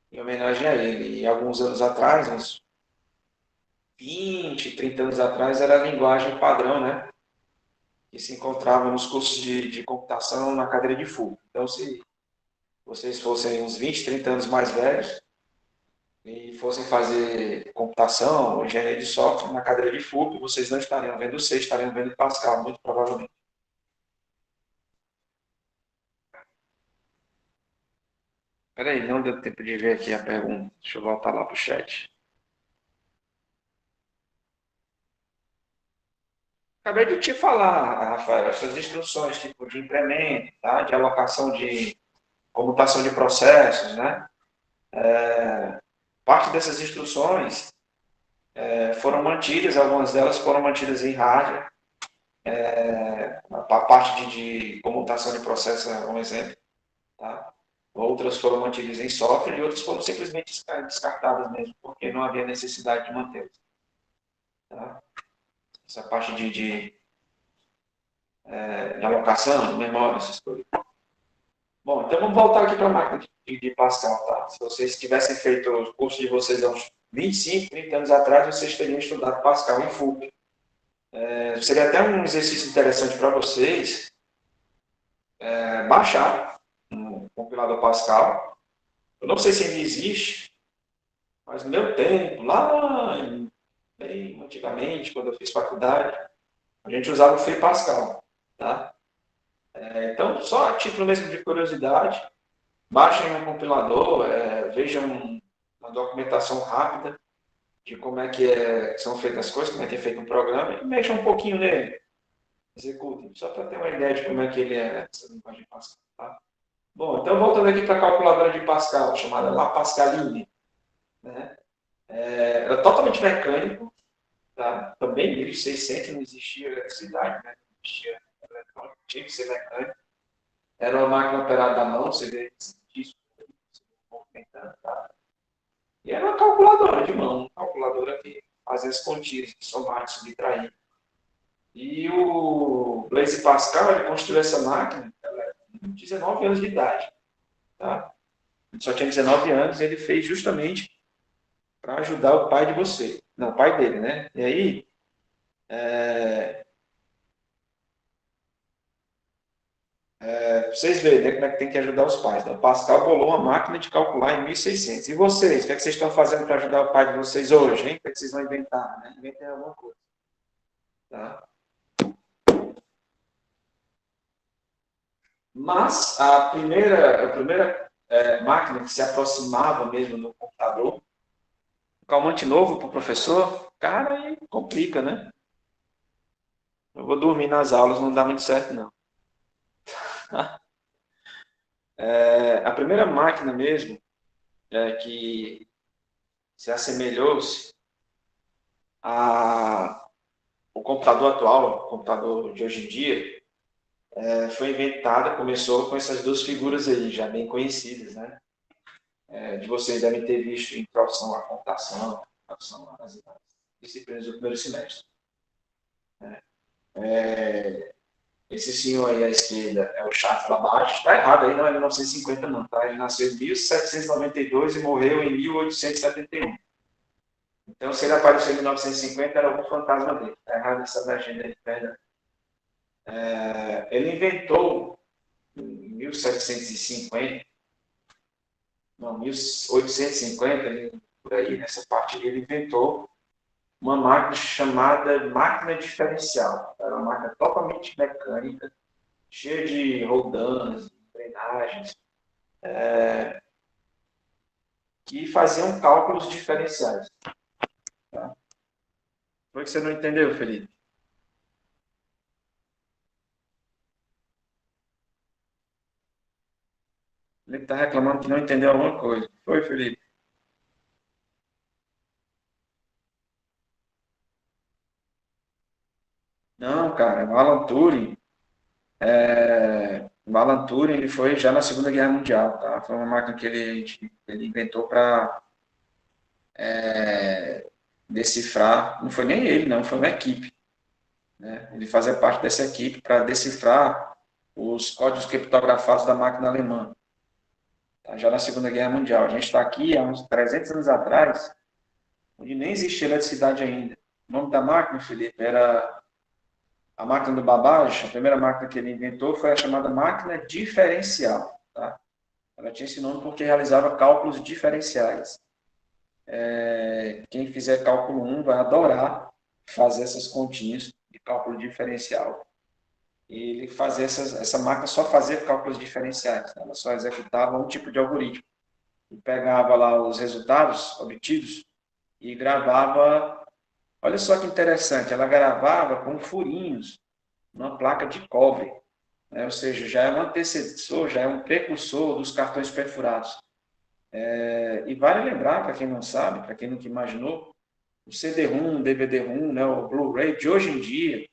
em homenagem a ele. E alguns anos atrás, uns 20, 30 anos atrás, era a linguagem padrão, né? Que se encontrava nos cursos de computação na cadeira de FUP. Então, se vocês fossem uns 20, 30 anos mais velhos e fossem fazer computação ou engenharia de software na cadeira de FUP, vocês não estariam vendo C, estariam vendo Pascal, muito provavelmente. Peraí, não deu tempo de ver aqui a pergunta. Deixa eu voltar lá para o chat. Acabei de te falar, Rafael, essas instruções tipo de incremento, tá? De alocação de comutação de processos, né? Parte dessas instruções foram mantidas, algumas delas foram mantidas em hardware, a parte de comutação de processos é um exemplo, tá? Outras foram mantidas em software e outras foram simplesmente descartadas mesmo, porque não havia necessidade de mantê-las. Tá? Essa parte de alocação, de memória, essas coisas. Bom, então vamos voltar aqui para a máquina de Pascal, tá? Se vocês tivessem feito o curso de vocês há uns 25, 30 anos atrás, vocês teriam estudado Pascal em FUP. Seria até um exercício interessante para vocês baixar um compilador Pascal. Eu não sei se ainda existe, mas no meu tempo, bem antigamente, quando eu fiz faculdade, a gente usava o Free Pascal, tá? Então, só a título mesmo de curiosidade, baixem um compilador, vejam uma documentação rápida de como é que são feitas as coisas, como é que é feito um programa, e mexam um pouquinho nele, executem, só para ter uma ideia de como é que ele é, essa linguagem Pascal, tá? Bom, então voltando aqui para a calculadora de Pascal, chamada La Pascaline, né? Era totalmente mecânico, tá? Também em 1600 não existia eletricidade, né? Não existia eletrônica, tinha que ser mecânico. Era uma máquina operada à mão, você vê isso, movimentando, tá? E era uma calculadora de mão, uma calculadora que fazia as continhas, somar, subtrair. E o Blaise Pascal, ele construiu essa máquina com 19 anos de idade, tá? Ele só tinha 19 anos e ele fez justamente para ajudar o pai de você. Não, o pai dele, né? E aí, Vocês veem, né, como é que tem que ajudar os pais. Né? O Pascal bolou uma máquina de calcular em 1600. E vocês? O que é que vocês estão fazendo para ajudar o pai de vocês hoje? Hein? O que é que vocês vão inventar? Né? Inventem alguma coisa. Tá? Mas a primeira máquina que se aproximava mesmo do computador, calmante novo para o professor, cara, aí complica, né? Eu vou dormir nas aulas, não dá muito certo, não. A primeira máquina mesmo que se assemelhou-se ao computador atual, o computador de hoje em dia, foi inventada, começou com essas duas figuras aí, já bem conhecidas, né? De vocês devem ter visto introdução à computação, introdução às disciplinas do primeiro semestre. Esse senhor aí à esquerda é o Charles Babbage. Está errado aí, não é 1950 não, tá? Ele nasceu em 1792 e morreu em 1871. Então, se ele apareceu em 1950, era algum fantasma dele. Está errado essa legenda aí, perdão. Ele inventou, em 1750, não, 1850, por aí, nessa parte, ele inventou uma máquina chamada máquina diferencial. Era uma máquina totalmente mecânica, cheia de roldanas, engrenagens, que faziam cálculos diferenciais. Tá? Foi que você não entendeu, Felipe? Ele está reclamando que não entendeu alguma coisa. Foi, Felipe? Não, cara, o Alan Turing ele foi já na Segunda Guerra Mundial, tá? Foi uma máquina que ele inventou para decifrar, não foi nem ele, não, foi uma equipe, né? Ele fazia parte dessa equipe para decifrar os códigos criptografados da máquina alemã, tá? Já na Segunda Guerra Mundial. A gente está aqui há uns 300 anos atrás, onde nem existia eletricidade ainda. O nome da máquina, Felipe, era a máquina do Babbage. A primeira máquina que ele inventou foi a chamada máquina diferencial, tá? Ela tinha esse nome porque realizava cálculos diferenciais. Quem fizer cálculo 1 vai adorar fazer essas continhas de cálculo diferencial. E ele fazia essa máquina só fazia cálculos diferenciais, né? Ela só executava um tipo de algoritmo. E pegava lá os resultados obtidos e gravava. Olha só que interessante, ela gravava com furinhos numa placa de cobre, né? Ou seja, já é um antecessor, já é um precursor dos cartões perfurados. E vale lembrar, para quem não sabe, para quem nunca imaginou, o CD-ROM, o DVD-ROM, né, o Blu-ray de hoje em dia,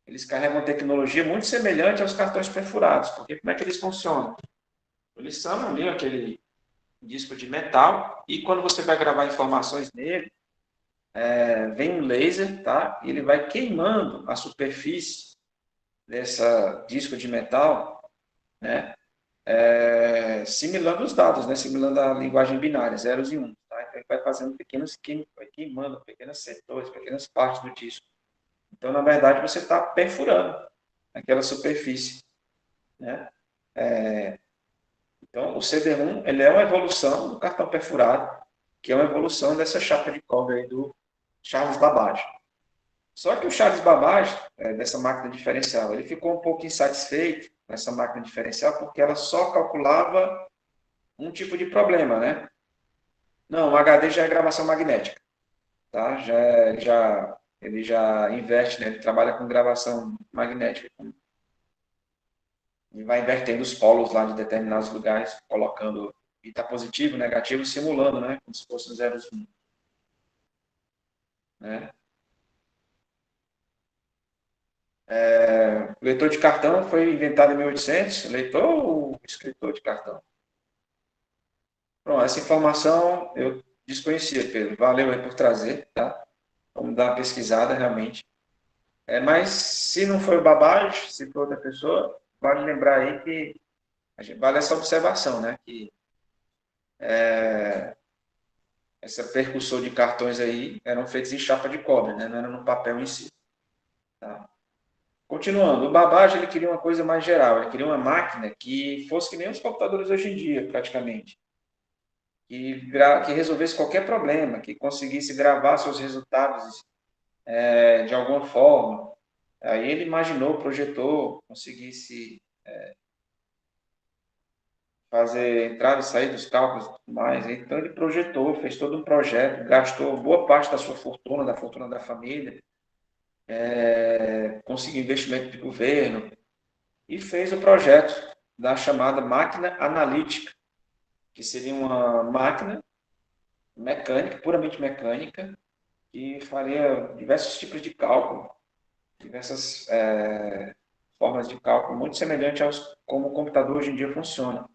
eles carregam uma tecnologia muito semelhante aos cartões perfurados. Porque como é que eles funcionam? Eles são ali aquele disco de metal e quando você vai gravar informações nele, vem um laser, tá? E ele vai queimando a superfície dessa disco de metal, né? Simulando os dados, né? Simulando a linguagem binária, zeros e uns. Tá? Então, ele vai fazendo pequenos químicos, vai queimando pequenos setores, pequenas partes do disco. Então, na verdade, você está perfurando aquela superfície, né? Então, o CD-ROM ele é uma evolução do cartão perfurado, que é uma evolução dessa chapa de cobre aí do Charles Babbage. Só que o Charles Babbage, dessa máquina diferencial, ele ficou um pouco insatisfeito com essa máquina diferencial porque ela só calculava um tipo de problema, né? Não, o HD já é gravação magnética, tá? Ele já inverte, né? Ele trabalha com gravação magnética. E vai invertendo os polos lá de determinados lugares, colocando está positivo, negativo, simulando, né? Como se fosse um zero, né? O leitor de cartão foi inventado em 1800, leitor ou escritor de cartão? Pronto, essa informação eu desconhecia, Pedro. Valeu aí por trazer, tá? Vamos dar uma pesquisada realmente. Mas se não foi o Babbage, se for outra pessoa, vale lembrar aí que vale essa observação, né? Que essa percussor de cartões aí eram feitos em chapa de cobre, né? Não era no papel em si. Tá? Continuando, o Babbage ele queria uma coisa mais geral, ele queria uma máquina que fosse que nem os computadores hoje em dia, praticamente, que resolvesse qualquer problema, que conseguisse gravar seus resultados de alguma forma. Aí ele imaginou, projetou, conseguisse fazer entrada e sair dos cálculos e tudo mais. Então ele projetou, fez todo um projeto, gastou boa parte da sua fortuna, da fortuna da família, conseguiu investimento de governo e fez o projeto da chamada máquina analítica, que seria uma máquina mecânica, puramente mecânica, que faria diversos tipos de cálculo, diversas formas de cálculo muito semelhantes aos como o computador hoje em dia funciona.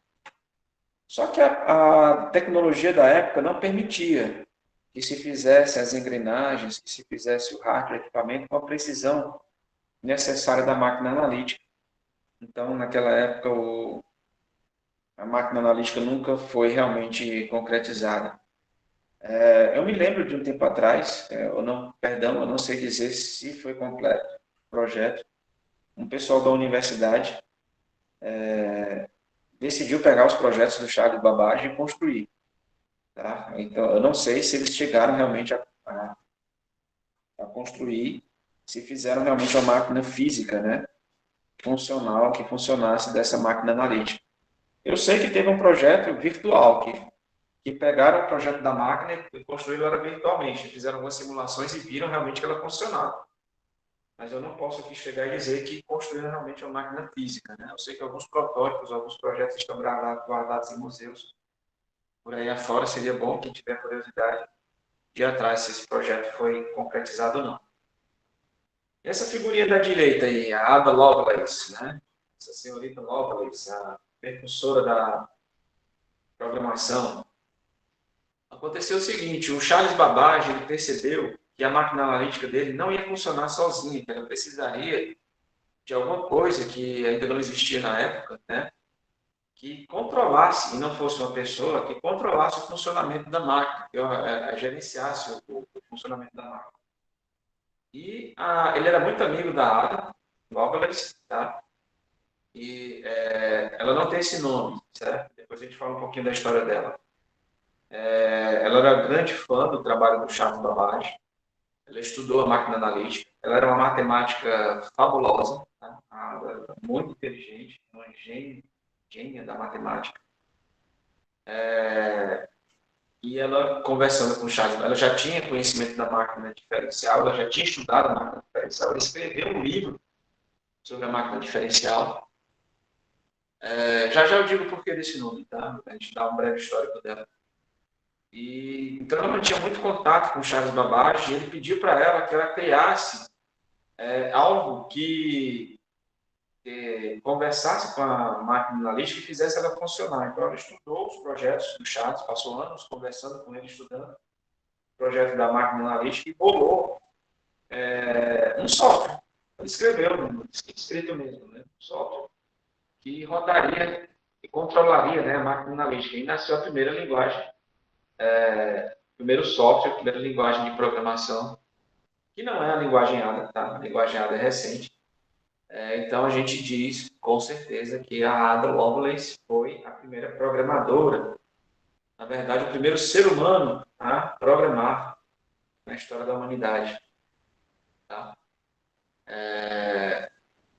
Só que a tecnologia da época não permitia que se fizesse as engrenagens, que se fizesse o hardware, o equipamento com a precisão necessária da máquina analítica. Então, naquela época, a máquina analítica nunca foi realmente concretizada. Eu me lembro de um tempo atrás, eu não sei dizer se foi completo o projeto, um pessoal da universidade decidiu pegar os projetos do Charles Babbage e construir. Tá? Então, eu não sei se eles chegaram realmente a construir, se fizeram realmente uma máquina física, né, funcional, que funcionasse dessa máquina analítica. Eu sei que teve um projeto virtual, que pegaram o projeto da máquina e construíram ela virtualmente, fizeram algumas simulações e viram realmente que ela funcionava. Mas eu não posso aqui chegar e dizer que construíram realmente uma máquina física. Né? Eu sei que alguns protótipos, alguns projetos estão guardados em museus por aí afora. Seria bom quem tiver curiosidade de ir atrás se esse projeto foi concretizado ou não. Essa figurinha da direita aí, a Ada Lovelace, né? Essa senhorita Lovelace, a precursora da programação. Aconteceu o seguinte, o Charles Babbage ele percebeu que a máquina analítica dele não ia funcionar sozinha, que ela precisaria de alguma coisa que ainda não existia na época, né? Que controlasse, e não fosse uma pessoa, que controlasse o funcionamento da máquina, que gerenciasse o funcionamento da máquina. E ele era muito amigo da Ada Lovelace, tá? E ela não tem esse nome, certo? Depois a gente fala um pouquinho da história dela. Ela era grande fã do trabalho do Charles Babbage. Ela estudou a máquina analítica. Ela era uma matemática fabulosa, tá? Muito inteligente, uma gênia da matemática. E ela, conversando com o Charles, ela já tinha conhecimento da máquina diferencial, ela já tinha estudado a máquina diferencial, ela escreveu um livro sobre a máquina diferencial. Já já eu digo o porquê desse nome, tá? A gente dá um breve histórico dela. Então ela mantinha muito contato com o Charles Babbage e ele pediu para ela que ela criasse algo que conversasse com a máquina analítica e fizesse ela funcionar. Então ela estudou os projetos do Charles, passou anos conversando com ele, estudando o projeto da máquina analítica e bolou um software. Ela escreveu, escrito mesmo, né? Um software que rodaria e controlaria, né, a máquina analítica. E nasceu a primeira linguagem, primeiro software, a primeira linguagem de programação, que não é a linguagem ADA, tá? A linguagem ADA é recente. Então a gente diz com certeza que a Ada Lovelace foi a primeira programadora, na verdade, o primeiro ser humano a programar na história da humanidade. Tá?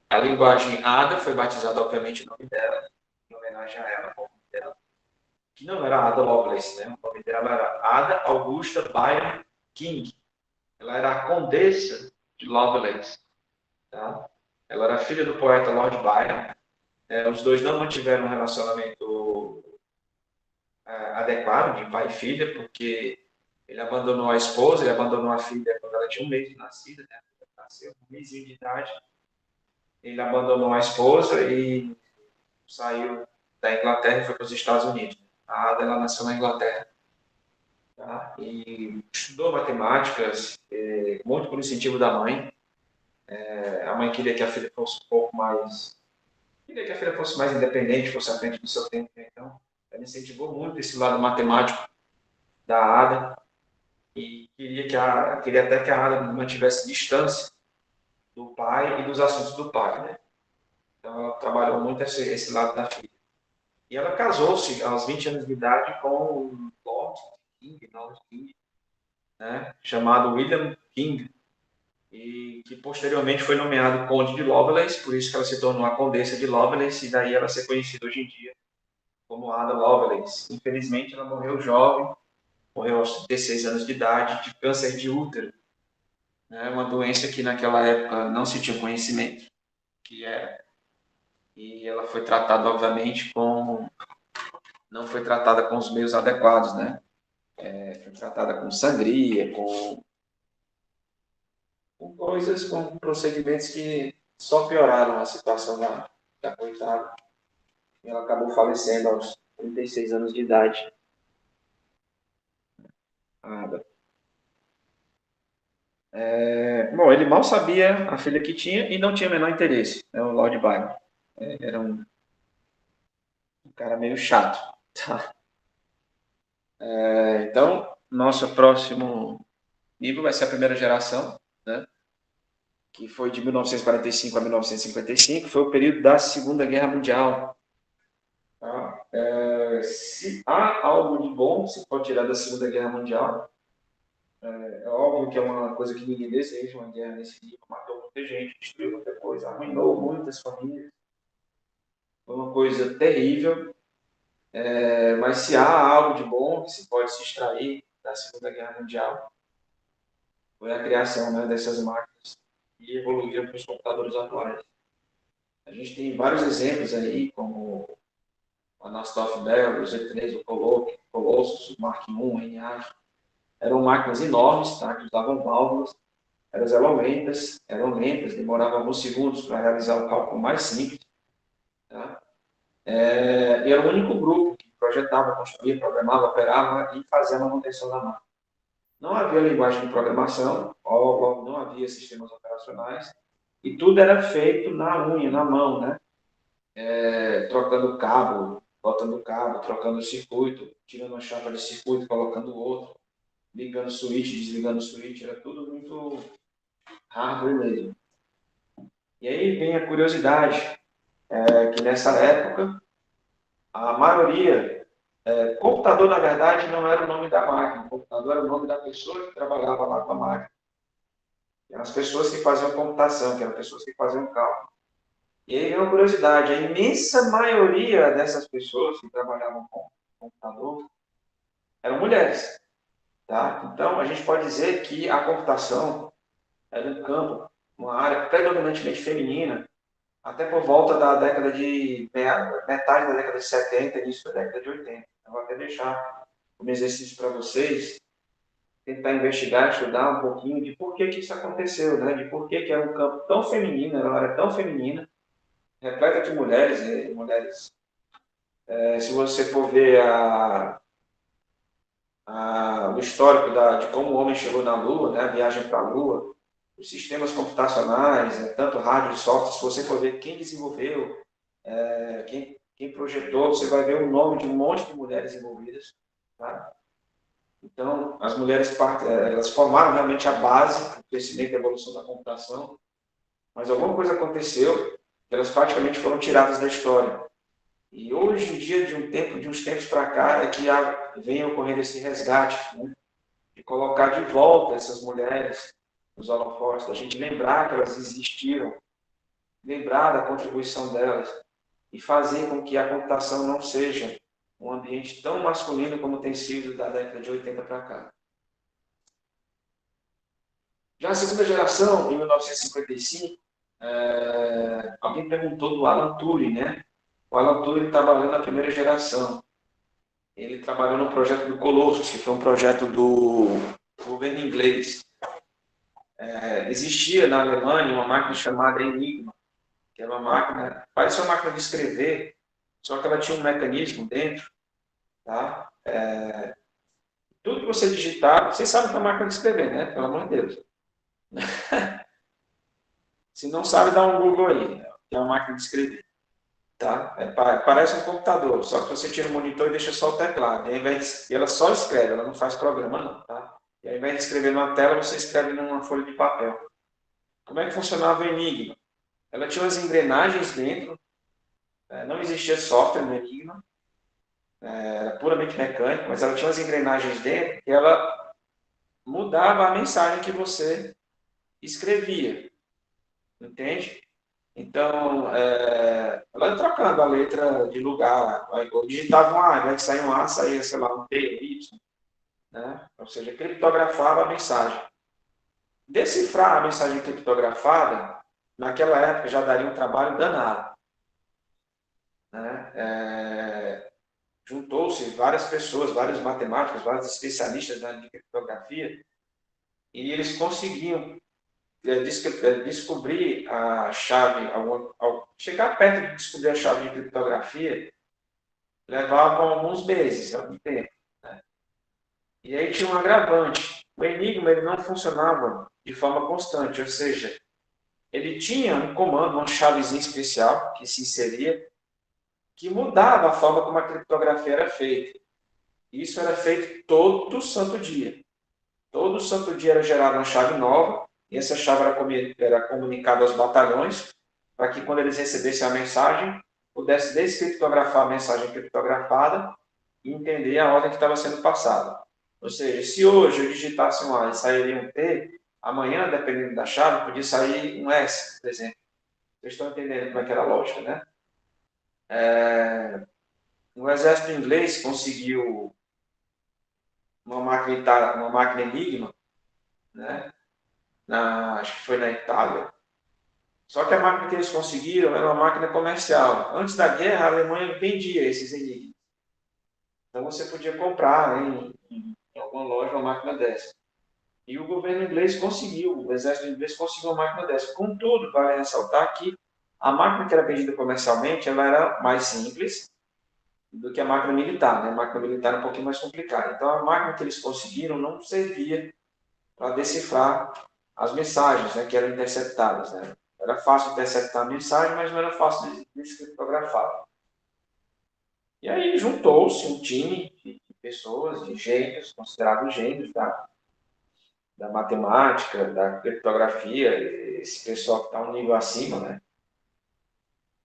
A linguagem Ada foi batizada, obviamente, o nome dela, em homenagem a ela, o nome dela, que não era Ada Lovelace, né? O nome dela era Ada Augusta Byron King. Ela era a condessa de Lovelace. Tá? Ela era filha do poeta Lord Byron. Os dois não mantiveram um relacionamento adequado de pai e filha, porque ele abandonou a esposa, ele abandonou a filha quando ela tinha um mês de nascida, né? Nasceu um mêsinho de idade. Ele abandonou a esposa e saiu da Inglaterra e foi para os Estados Unidos. A Ada ela nasceu na Inglaterra. Tá? E estudou matemáticas, muito por incentivo da mãe. A mãe queria que a filha fosse um pouco mais... Queria que a filha fosse mais independente, fosse à frente do seu tempo. Então, ela incentivou muito esse lado matemático da Ada e queria até que a Ada mantivesse distância do pai e dos assuntos do pai, né? Então, ela trabalhou muito esse lado da filha. E ela casou-se aos 20 anos de idade com um Lord King, né? Chamado William King, e que posteriormente foi nomeado Conde de Lovelace, por isso que ela se tornou a Condessa de Lovelace, e daí ela ser conhecida hoje em dia como Ada Lovelace. Infelizmente, ela morreu jovem, morreu aos 36 anos de idade, de câncer de útero, né? Uma doença que naquela época não se tinha conhecimento que era. E ela foi tratada, obviamente, não foi tratada com os meios adequados, né? Foi tratada com sangria, com coisas, com procedimentos que só pioraram a situação da coitada. E ela acabou falecendo aos 36 anos de idade. Bom, ele mal sabia a filha que tinha e não tinha o menor interesse, né, o Lord Byron. Era um cara meio chato. Tá? Então, nosso próximo livro vai ser a primeira geração, né? Que foi de 1945 a 1955, foi o período da Segunda Guerra Mundial. Tá? Se há algo de bom se pode tirar da Segunda Guerra Mundial, é óbvio que é uma coisa que ninguém deseja, uma guerra nesse nível, matou muita gente, destruiu muita coisa, arruinou muitas famílias, foi uma coisa terrível, mas se há algo de bom que se pode se extrair da Segunda Guerra Mundial, foi a criação, né, dessas máquinas que evoluíram para os computadores atuais. A gente tem vários exemplos aí, como o Anastasia Bell, o Z3, o Colossus, o Mark I, o ENIAC. Eram máquinas enormes, tá, que usavam válvulas, eram lentas, demoravam alguns segundos para realizar o cálculo mais simples. Tá? E era o único grupo que projetava, construía, programava, operava e fazia a manutenção da máquina. Não havia linguagem de programação, não havia sistemas operacionais, e tudo era feito na unha, na mão, né? Trocando cabo, botando cabo, trocando circuito, tirando uma chapa de circuito, colocando outro, ligando switch, desligando switch, era tudo muito hardware mesmo. E aí vem a curiosidade, que nessa época, a maioria, computador na verdade não era o nome da máquina, computador era o nome da pessoa que trabalhava lá com a máquina. Eram as pessoas que faziam computação, que eram pessoas que faziam cálculo. E aí vem uma curiosidade, a imensa maioria dessas pessoas que trabalhavam com computador eram mulheres. Tá? Então, a gente pode dizer que a computação era um campo, uma área predominantemente feminina, até por volta da década de metade da década de 70, início da década de 80. Eu vou até deixar um exercício para vocês, tentar investigar, estudar um pouquinho de por que isso aconteceu, né? De por que era um campo tão feminino, era uma área tão feminina, repleta de mulheres, se você for ver o histórico de como o homem chegou na Lua, né? A viagem para a Lua, os sistemas computacionais, tanto hardware e software, se você for ver quem desenvolveu, quem projetou, você vai ver o nome de um monte de mulheres envolvidas. Tá? Então, as mulheres elas formaram realmente a base do crescimento e evolução da computação, mas alguma coisa aconteceu que elas praticamente foram tiradas da história. E hoje em dia, de uns tempos para cá, é que vem ocorrendo esse resgate, né? De colocar de volta essas mulheres nos holofotes, da gente lembrar que elas existiram, lembrar da contribuição delas e fazer com que a computação não seja um ambiente tão masculino como tem sido da década de 80 para cá. Já a segunda geração, em 1955, alguém perguntou do Alan Turing, né? O Alan Turing trabalhou na primeira geração. Ele trabalhou no projeto do Colossus, que foi um projeto do governo inglês. Existia na Alemanha uma máquina chamada Enigma, que era uma máquina, parecia uma máquina de escrever, só que ela tinha um mecanismo dentro, tá? Tudo que você digitar, vocês sabem que é uma máquina de escrever, né? Pelo amor de Deus. Se não sabe, dá um Google aí, né? Que é uma máquina de escrever. Tá? Parece um computador, só que você tira o monitor e deixa só o teclado. E ela só escreve, ela não faz programa, não. Tá? E ao invés de escrever numa tela, você escreve numa folha de papel. Como é que funcionava o Enigma? Ela tinha umas engrenagens dentro, não existia software no Enigma, era puramente mecânico, mas ela tinha umas engrenagens dentro que ela mudava a mensagem que você escrevia, entende? Então, ela ia trocando a letra de lugar, eu digitava um A, ao invés de sair um A, saía, sei lá, um T, um Y, né? Ou seja, criptografava a mensagem. Decifrar a mensagem criptografada, naquela época já daria um trabalho danado, né? Juntou-se várias pessoas, vários matemáticos, vários especialistas na área de criptografia, e eles conseguiam descobrir a chave, ao chegar perto de descobrir a chave de criptografia, levavam alguns meses, algum tempo. Né? E aí tinha um agravante. O Enigma ele não funcionava de forma constante, ou seja, ele tinha um comando, uma chavezinha especial que se inseria, que mudava a forma como a criptografia era feita. Isso era feito todo santo dia. Todo santo dia era gerada uma chave nova, e essa chave era comunicada aos batalhões, para que quando eles recebessem a mensagem, pudesse descriptografar a mensagem criptografada e entender a ordem que estava sendo passada. Ou seja, se hoje eu digitasse um A e sairia um T, amanhã, dependendo da chave, podia sair um S, por exemplo. Vocês estão entendendo como é que era a lógica, né? O exército inglês conseguiu uma máquina Enigma, né? Acho que foi na Itália. Só que a máquina que eles conseguiram era uma máquina comercial. Antes da guerra, a Alemanha vendia esses enigmas. Então você podia comprar em alguma loja uma máquina dessa. E o governo inglês conseguiu, o exército inglês conseguiu uma máquina dessa. Contudo, vale ressaltar que a máquina que era vendida comercialmente ela era mais simples do que a máquina militar. Né? A máquina militar é um pouquinho mais complicada. Então a máquina que eles conseguiram não servia para decifrar as mensagens, né, que eram interceptadas. Né? Era fácil interceptar a mensagem, mas não era fácil de descriptografar. E aí juntou-se um time de pessoas, de gênios, considerados gênios da matemática, da criptografia, esse pessoal que está um nível acima, né,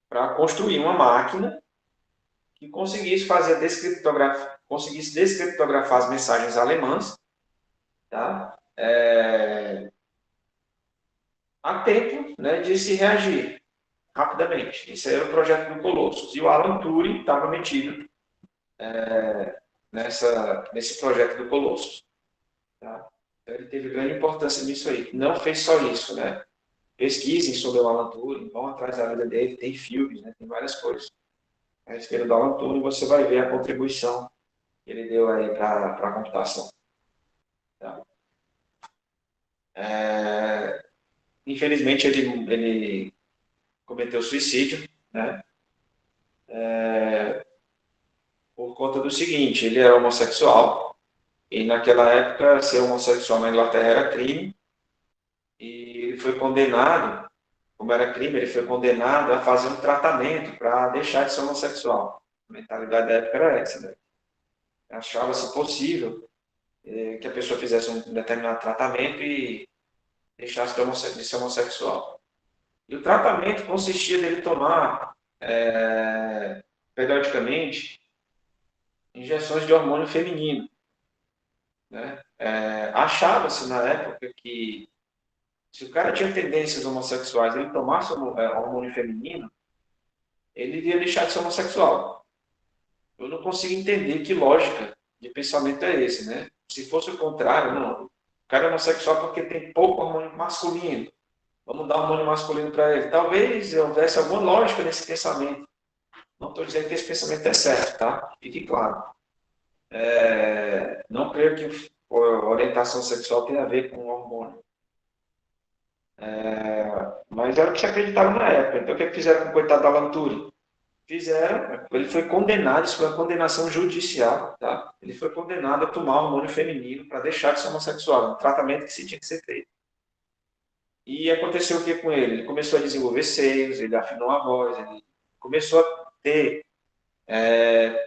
para construir uma máquina que conseguisse fazer conseguisse descriptografar as mensagens alemãs, tá? A tempo, né, de se reagir rapidamente. Esse era o projeto do Colossus. E o Alan Turing estava metido nesse projeto do Colossus. Tá? Então, ele teve grande importância nisso aí. Não fez só isso, né? Pesquisem sobre o Alan Turing, vão atrás da vida dele, tem filmes, né? Tem várias coisas. A respeito do Alan Turing, você vai ver a contribuição que ele deu aí para a computação. Tá? Infelizmente, ele cometeu suicídio, né? Por conta do seguinte, ele era homossexual, e naquela época ser homossexual na Inglaterra era crime, e ele foi condenado, como era crime, ele foi condenado a fazer um tratamento para deixar de ser homossexual. A mentalidade da época era essa, né? Achava-se possível que a pessoa fizesse um determinado tratamento e deixasse de ser homossexual. E o tratamento consistia dele tomar, periodicamente, injeções de hormônio feminino. Né? Achava-se na época que se o cara tinha tendências homossexuais, ele tomasse hormônio feminino, ele iria deixar de ser homossexual. Eu não consigo entender que lógica de pensamento é esse, né? Se fosse o contrário, não. O cara é homossexual porque tem pouco hormônio masculino. Vamos dar hormônio masculino para ele. Talvez houvesse alguma lógica nesse pensamento. Não estou dizendo que esse pensamento é certo, tá? Fique claro. Não creio que a orientação sexual tenha a ver com hormônio. Mas era o que se acreditava na época. Então, o que fizeram com o coitado da Alan Turing? Fizeram, ele foi condenado, isso foi uma condenação judicial, tá? Ele foi condenado a tomar hormônio feminino para deixar de ser homossexual, um tratamento que se tinha que ser feito. E aconteceu o que com ele? Ele começou a desenvolver seios, ele afinou a voz, ele começou a ter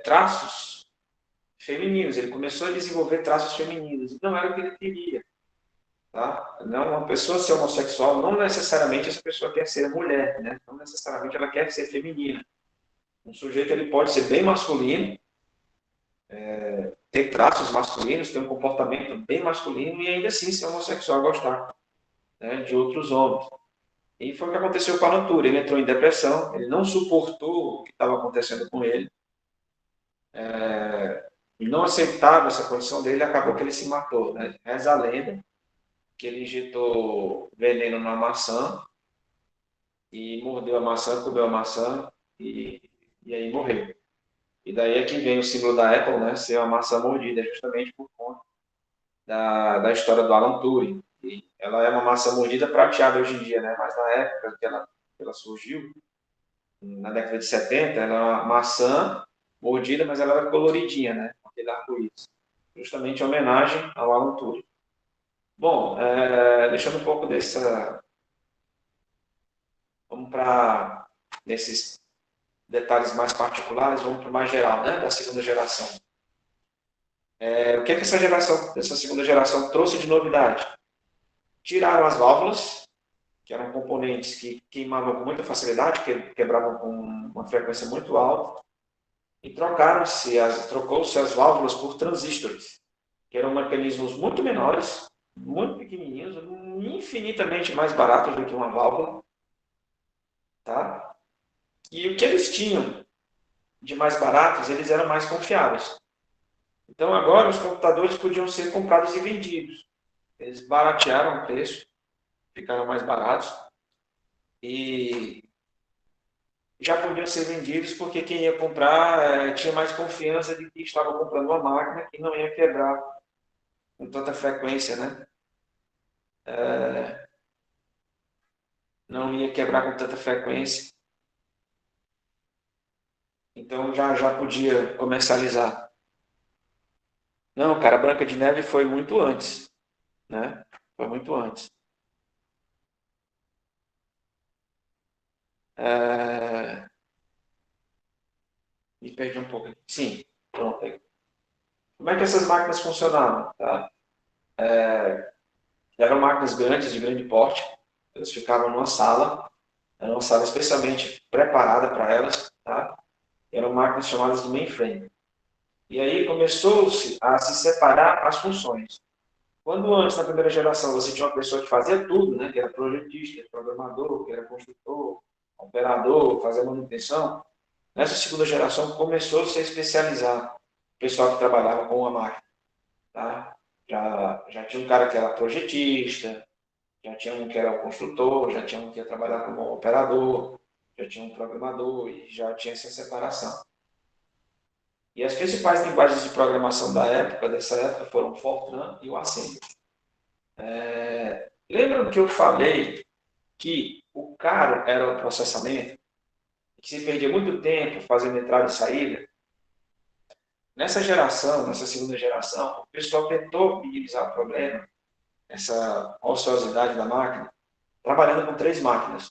traços femininos, ele começou a desenvolver traços femininos, e não era o que ele queria. tá? Não, uma pessoa ser homossexual, não necessariamente essa pessoa quer ser mulher, né? Não necessariamente ela quer ser feminina. Um sujeito ele pode ser bem masculino, ter traços masculinos, ter um comportamento bem masculino e ainda assim ser homossexual, gostar, né, de outros homens. E foi o que aconteceu com a Natura. Ele entrou em depressão, ele não suportou o que estava acontecendo com ele, e não aceitava essa condição dele, acabou que ele se matou. Né? Reza a lenda que ele injetou veneno na maçã e mordeu a maçã, comeu a maçã e aí morreu. E daí é que vem o símbolo da Apple, né, ser uma maçã mordida, justamente por conta da história do Alan Turing. E ela é uma maçã mordida prateada hoje em dia, né, mas na época que ela surgiu, na década de 70, ela era uma maçã mordida, mas ela era coloridinha, né, aquele arco-íris. Justamente em homenagem ao Alan Turing. Bom, deixando um pouco dessa. Vamos para nesses detalhes mais particulares, vamos para o mais geral, né, da segunda geração. O que essa geração, essa segunda geração trouxe de novidade? Tiraram as válvulas, que eram componentes que queimavam com muita facilidade, que quebravam com uma frequência muito alta, e trocou-se as válvulas por transistores, que eram mecanismos muito menores, muito pequenininhos, infinitamente mais baratos do que uma válvula, tá? E o que eles tinham de mais baratos, eles eram mais confiáveis. Então agora os computadores podiam ser comprados e vendidos. Eles baratearam o preço, ficaram mais baratos e já podiam ser vendidos porque quem ia comprar tinha mais confiança de que estava comprando uma máquina que não ia quebrar com tanta frequência, né? Não ia quebrar com tanta frequência. Então já podia comercializar. Não, cara, a Branca de Neve foi muito antes, né? Foi muito antes. É... Me perdi um pouco aqui. Sim, pronto. Como é que essas máquinas funcionavam? Tá? Eram máquinas grandes, de grande porte. Elas ficavam numa sala, era uma sala especialmente preparada para elas. Tá? Eram máquinas chamadas de mainframe. E aí começou-se a se separar as funções. Quando antes, na primeira geração, você tinha uma pessoa que fazia tudo, né? Que era projetista, programador, que era construtor, operador, fazia manutenção, nessa segunda geração começou-se a especializar o pessoal que trabalhava com a máquina. Tá? Já tinha um cara que era projetista, já tinha um que era o construtor, já tinha um que ia trabalhar como operador, já tinha um programador e já tinha essa separação. E as principais linguagens de programação dessa época, foram o Fortran e o Assembly. Lembra que eu falei que o caro era o processamento, que se perdia muito tempo fazendo entrada e saída? Nessa geração, nessa segunda geração, o pessoal tentou minimizar o problema, essa ociosidade da máquina, trabalhando com três máquinas.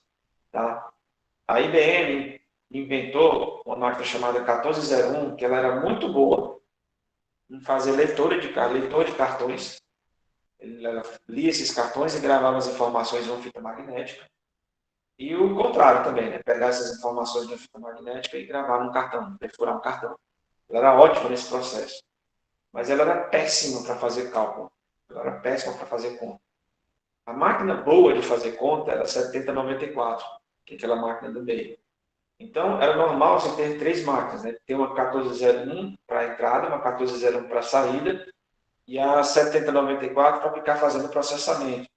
Tá? A IBM inventou uma máquina chamada 1401, que ela era muito boa em fazer leitor de cartões. Ela lia esses cartões e gravava as informações em uma fita magnética. E o contrário também, né? Pegar essas informações de uma fita magnética e gravar num cartão, perfurar um cartão. Ela era ótima nesse processo. Mas ela era péssima para fazer cálculo. Ela era péssima para fazer conta. A máquina boa de fazer conta era a 7094, que é aquela máquina do meio. Então, era normal você ter três máquinas, né? Ter uma 1401 para entrada, uma 1401 para saída e a 7094 para ficar fazendo processamento.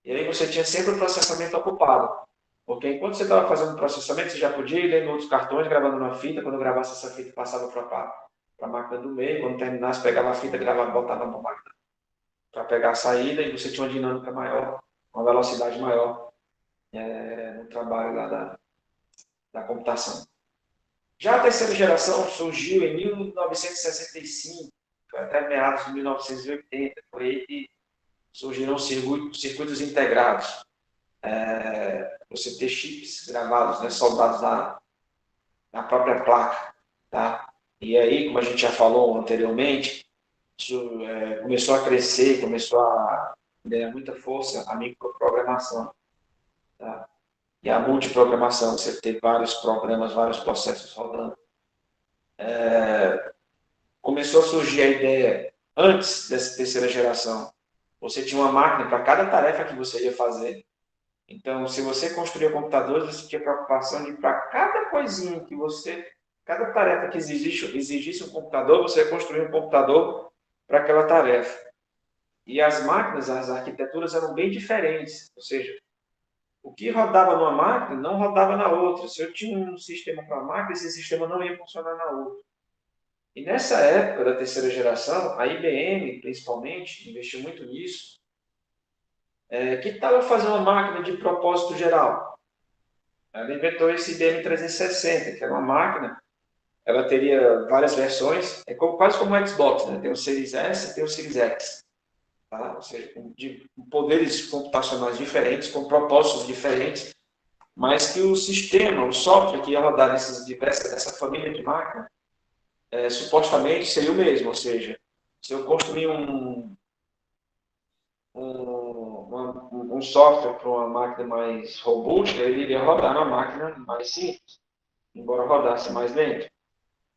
E aí você tinha sempre o processamento ocupado. Porque enquanto você estava fazendo o processamento, você já podia ir lendo outros cartões, gravando uma fita. Quando gravasse essa fita, passava para a máquina do meio. Quando terminasse, pegava a fita, gravava, botava na máquina para pegar a saída. E você tinha uma dinâmica maior, uma velocidade maior no trabalho lá da computação. Já a terceira geração surgiu em 1965, até meados de 1980. Foi aí que surgiram circuitos integrados. Você ter chips gravados, né, soldados na própria placa. Tá? E aí, como a gente já falou anteriormente, isso começou a crescer, começou a ganha muita força a microprogramação, tá? E a multiprogramação, você ter vários programas, vários processos rodando. Começou a surgir a ideia, antes dessa terceira geração, você tinha uma máquina para cada tarefa que você ia fazer. Então, se você construía computadores, você tinha preocupação de, para cada coisinha que você, cada tarefa que exigisse um computador, você ia construir um computador para aquela tarefa. E as máquinas, as arquiteturas eram bem diferentes. Ou seja, o que rodava numa máquina não rodava na outra. Se eu tinha um sistema para uma máquina, esse sistema não ia funcionar na outra. E nessa época da terceira geração, a IBM, principalmente, investiu muito nisso. Que tal eu fazer uma máquina de propósito geral? Ela inventou esse IBM 360, que era uma máquina, ela teria várias versões, quase como o Xbox, né? Tem o Series S e tem o Series X. Tá? Ou seja, com poderes computacionais diferentes, com propósitos diferentes, mas que o sistema, o software que ia rodar nessa família de máquinas, supostamente seria o mesmo. Ou seja, se eu construir um software para uma máquina mais robusta, ele iria rodar numa máquina mais simples, embora rodasse mais lento,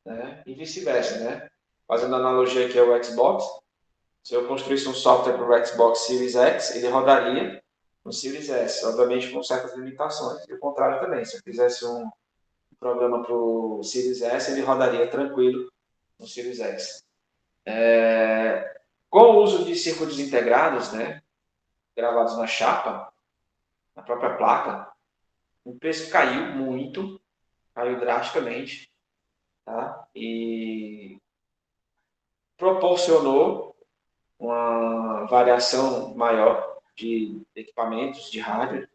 né? E vice-versa, né? Fazendo analogia aqui ao Xbox, se eu construísse um software para o Xbox Series X, ele rodaria no Series S, obviamente com certas limitações. E o contrário também, se eu fizesse um programa para o Series S, ele rodaria tranquilo no Series X. Com o uso de circuitos integrados, né, gravados na chapa, na própria placa, o preço caiu muito, caiu drasticamente, tá? E proporcionou uma variação maior de equipamentos de rádio,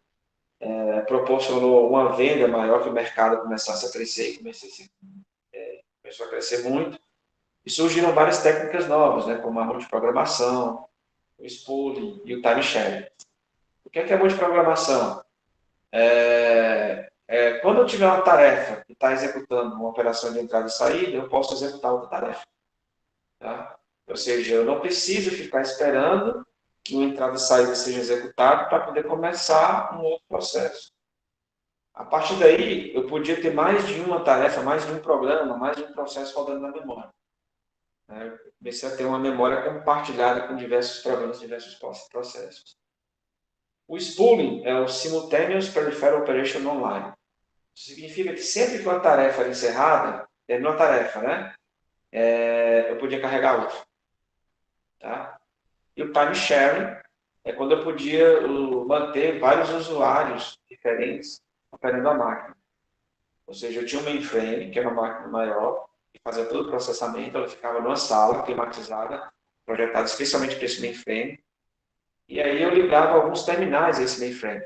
proporcionou uma venda maior, que o mercado começasse a crescer, começou a crescer muito, e surgiram várias técnicas novas, né, como a multiprogramação, o spooling e o time sharing. O que é multiprogramação? Quando eu tiver uma tarefa que está executando uma operação de entrada e saída, eu posso executar outra tarefa. Tá? Ou seja, eu não preciso ficar esperando que uma entrada e saída seja executado para poder começar um outro processo. A partir daí, eu podia ter mais de uma tarefa, mais de um programa, mais de um processo rodando na memória. Eu comecei a ter uma memória compartilhada com diversos programas, diversos processos. O spooling é o Simultaneous Peripheral Operation Online. Isso significa que sempre que uma tarefa era encerrada, terminou a tarefa, né? Eu podia carregar outra. Tá? E o time sharing é quando eu podia manter vários usuários diferentes operando a máquina. Ou seja, eu tinha um mainframe, que era uma máquina maior, que fazia todo o processamento, ela ficava numa sala climatizada, projetada especialmente para esse mainframe, e aí eu ligava alguns terminais a esse mainframe.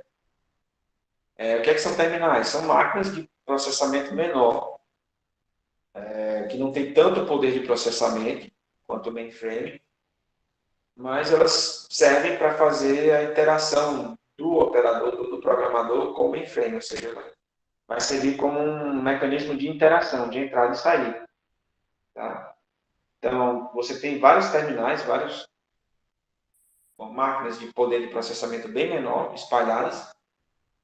O que são terminais? São máquinas de processamento menor, que não tem tanto poder de processamento quanto o mainframe, mas elas servem para fazer a interação do operador, do programador com o mainframe, ou seja, vai servir como um mecanismo de interação, de entrada e saída. Tá? Então, você tem vários terminais, várias máquinas de poder de processamento bem menor, espalhadas,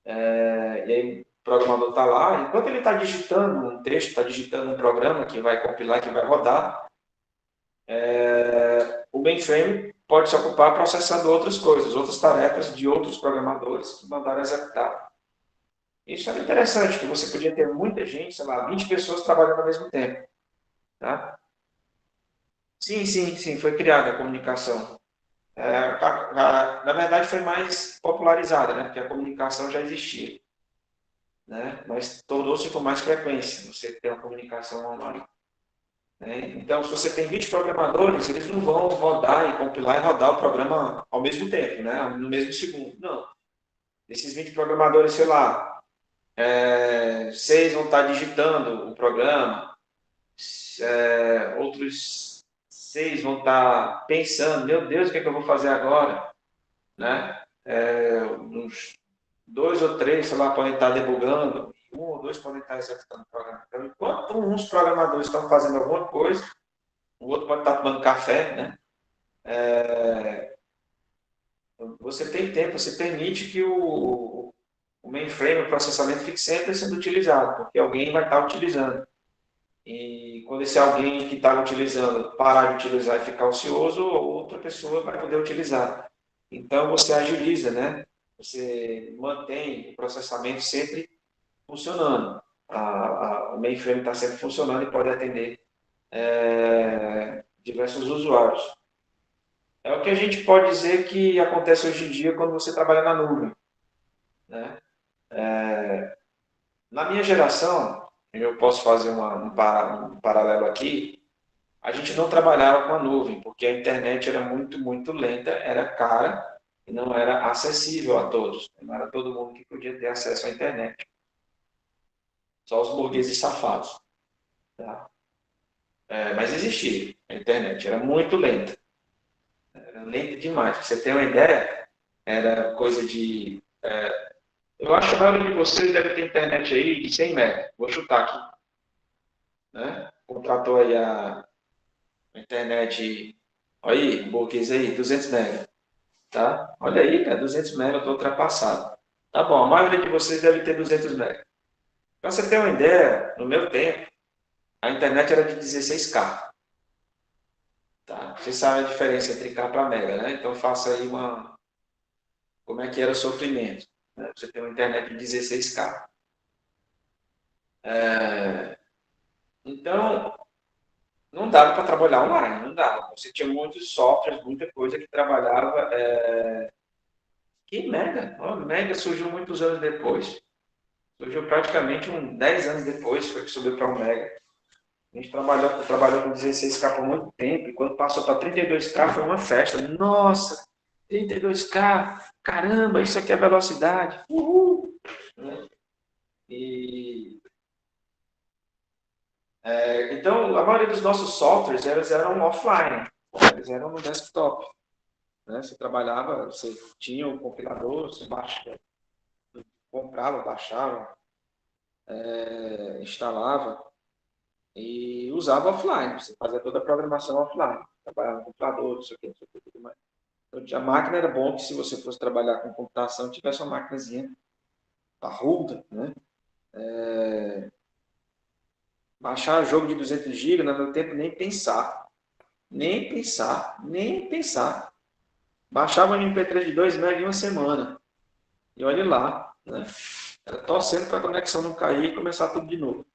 e aí o programador está lá, enquanto ele está digitando um texto, está digitando um programa que vai compilar, que vai rodar, o mainframe pode se ocupar processando outras coisas, outras tarefas de outros programadores que mandaram executar. Isso era interessante, que você podia ter muita gente, sei lá, 20 pessoas trabalhando ao mesmo tempo. Tá? Sim, sim, sim, foi criada a comunicação. Na verdade, foi mais popularizada, né? Porque a comunicação já existia. Né? Mas tornou-se com mais frequência você ter uma comunicação online. Né? Então, se você tem 20 programadores, eles não vão rodar e compilar e rodar o programa ao mesmo tempo, né? No mesmo segundo. Não. Desses 20 programadores, sei lá, 6 vão estar digitando o programa, outros 6 vão estar pensando, meu Deus, o que é que eu vou fazer agora? Né? Uns 2 ou 3, sei lá, podem estar debugando, 1 ou 2 podem estar executando o programa. Então, enquanto uns programadores estão fazendo alguma coisa, o outro pode estar tomando café, né? Você tem tempo, você permite que o mainframe, o processamento, fique sempre sendo utilizado, porque alguém vai estar utilizando. E quando esse alguém que está utilizando parar de utilizar e ficar ocioso, outra pessoa vai poder utilizar. Então, você agiliza, né? Você mantém o processamento sempre funcionando. O mainframe está sempre funcionando e pode atender diversos usuários. É o que a gente pode dizer que acontece hoje em dia quando você trabalha na nuvem, né? Na minha geração, eu posso fazer um paralelo aqui, a gente não trabalhava com a nuvem, porque a internet era muito, muito lenta, era cara e não era acessível a todos. Não era todo mundo que podia ter acesso à internet. Só os burgueses safados. Tá? Mas existia a internet, era muito lenta. Era lenta demais. Pra você ter uma ideia, era coisa de... eu acho que a maioria de vocês deve ter internet aí de 100 MB. Vou chutar aqui. Né? Contratou aí a internet... Olha aí, burguês aí, 200 MB. Tá? Olha aí, cara, 200 MB, eu estou ultrapassado. Tá bom, a maioria de vocês deve ter 200 MB. Para você ter uma ideia, no meu tempo, a internet era de 16K. Tá? Vocês sabem a diferença entre K para mega, né? Então faça aí uma... Como é que era o sofrimento, né? Você tem uma internet de 16K. Então, não dava para trabalhar online, não dava. Você tinha muitos softwares, muita coisa que trabalhava... Que mega? Oh, mega surgiu muitos anos depois. Surgiu praticamente 10 anos depois, foi que subiu para um mega. A gente trabalhou com 16K por muito tempo, e quando passou para 32K foi uma festa. Nossa, 32K, caramba, isso aqui é velocidade. Uhul! E, então, a maioria dos nossos softwares eles eram offline, eles eram no desktop. Né? Você trabalhava, você tinha o compilador, você comprava, baixava, instalava e usava offline. Você fazia toda a programação offline. Trabalhava no computador, não sei o que, não sei o que, tudo mais. Então, a máquina era bom que se você fosse trabalhar com computação, tivesse uma máquinazinha parruda, né? Baixar jogo de 200 GB, no meu tempo, nem pensar. Nem pensar, nem pensar. Baixava um MP3 de 2 MB em uma semana. E olhe lá, né? Era torcendo para a conexão não cair e começar tudo de novo.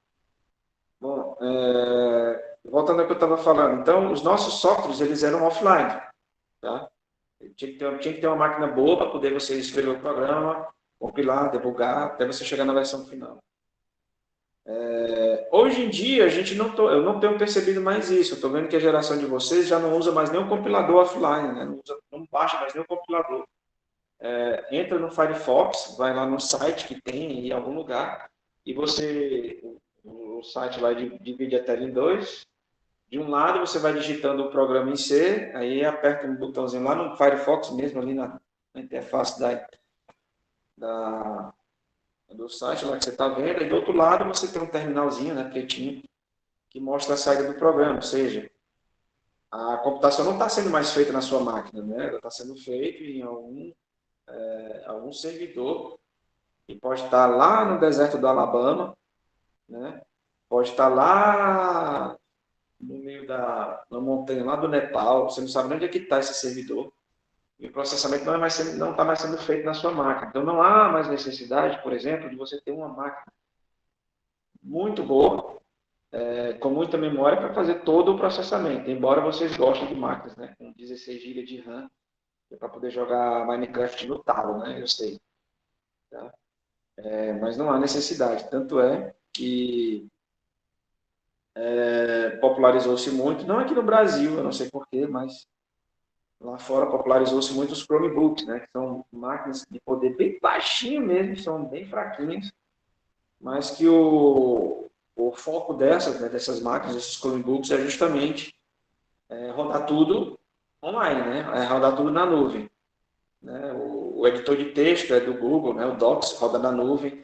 Bom, voltando ao que eu estava falando. Então, os nossos softwares, eles eram offline, tá? Tinha que ter uma máquina boa para poder você escrever o programa, compilar, debugar, até você chegar na versão final. Hoje em dia, eu não tenho percebido mais isso. Eu estou vendo que a geração de vocês já não usa mais nem o compilador offline, né? Não baixa mais nem o compilador. Entra no Firefox, vai lá no site que tem em algum lugar, e o site vai dividir a tela em dois. De um lado, você vai digitando o programa em C, aí aperta um botãozinho lá no Firefox mesmo, ali na interface da, do site lá que você está vendo, e do outro lado você tem um terminalzinho, né, pretinho, que mostra a saída do programa, ou seja, a computação não está sendo mais feita na sua máquina, né, ela está sendo feita em algum servidor, que pode estar lá no deserto do Alabama, né, pode estar lá no meio da montanha, lá do Nepal, você não sabe onde é que está esse servidor, e o processamento não está mais sendo feito na sua máquina. Então, não há mais necessidade, por exemplo, de você ter uma máquina muito boa, com muita memória para fazer todo o processamento, embora vocês gostem de máquinas, né, com 16 GB de RAM, para poder jogar Minecraft no talo, né, eu sei. Tá? Mas não há necessidade, tanto é que popularizou-se muito, não aqui no Brasil, eu não sei porquê, mas lá fora popularizou-se muito os Chromebooks, né, que são máquinas de poder bem baixinho mesmo, são bem fraquinhas, mas que o foco dessas máquinas, desses Chromebooks, é justamente rodar tudo online, né? Rodar tudo na nuvem. Né? O editor de texto é do Google, né? O Docs roda na nuvem,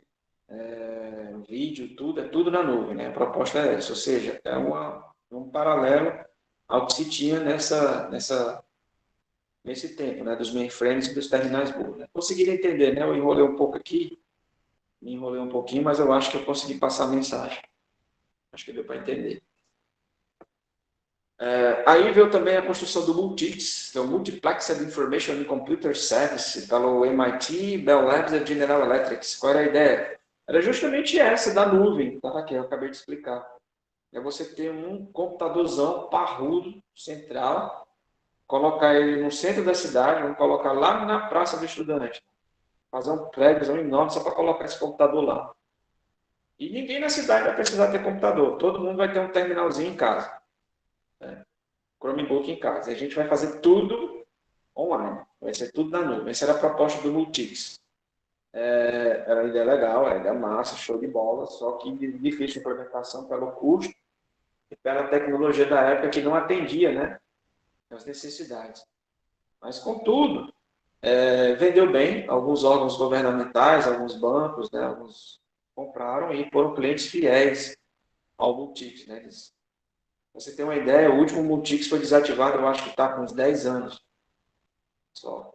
vídeo, tudo, é tudo na nuvem, né? A proposta é essa, ou seja, é um paralelo ao que se tinha nesse tempo, né, dos mainframes e dos terminais board. Né? Conseguiram entender, né? Eu enrolei um pouco aqui, me enrolei um pouquinho, mas eu acho que eu consegui passar a mensagem. Acho que deu para entender. Aí veio também a construção do MULTIX, que é o Multiplexed Information and Computer Service, pelo MIT, Bell Labs e General Electric. Qual era a ideia? Era justamente essa, da nuvem, tá? Que eu acabei de explicar. É você ter um computadorzão parrudo, central, colocar ele no centro da cidade, vamos colocar lá na Praça do Estudante. Fazer um prédio enorme só para colocar esse computador lá. E ninguém na cidade vai precisar ter computador. Todo mundo vai ter um terminalzinho em casa. Né? Chromebook em casa. E a gente vai fazer tudo online. Vai ser tudo na nuvem. Essa era a proposta do Multics. Era uma ideia legal, era uma ideia massa, show de bola, só que de difícil implementação pelo custo e pela tecnologia da época que não atendia, né, as necessidades. Mas, contudo, vendeu bem, alguns órgãos governamentais, alguns bancos, né, alguns compraram e foram clientes fiéis ao Multics. Né? Pra você ter uma ideia, o último Multics foi desativado, eu acho que está com uns 10 anos só.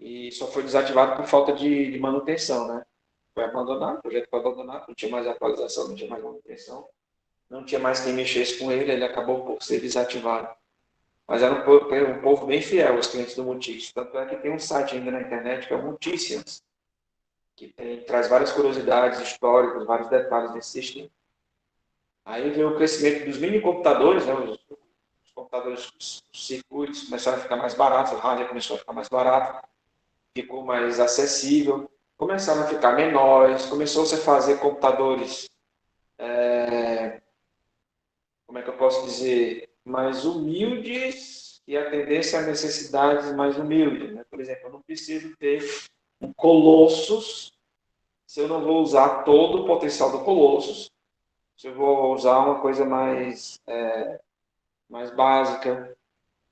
E só foi desativado por falta de manutenção, né? Foi abandonado, o projeto foi abandonado, não tinha mais atualização, não tinha mais manutenção, não tinha mais quem mexesse com ele, ele acabou por ser desativado. Mas era um povo bem fiel, os clientes do Multics. Tanto é que tem um site ainda na internet que é o Multicians, que traz várias curiosidades históricas, vários detalhes desse sistema. Aí veio o crescimento dos mini computadores, né? Os computadores, os circuitos começaram a ficar mais baratos, o hardware começou a ficar mais barato, ficou mais acessível, começaram a ficar menores, começou-se a fazer computadores, como é que eu posso dizer, mais humildes e atendessem a necessidades mais humildes. Né? Por exemplo, eu não preciso ter um Colossus se eu não vou usar todo o potencial do Colossus, se eu vou usar uma coisa mais básica.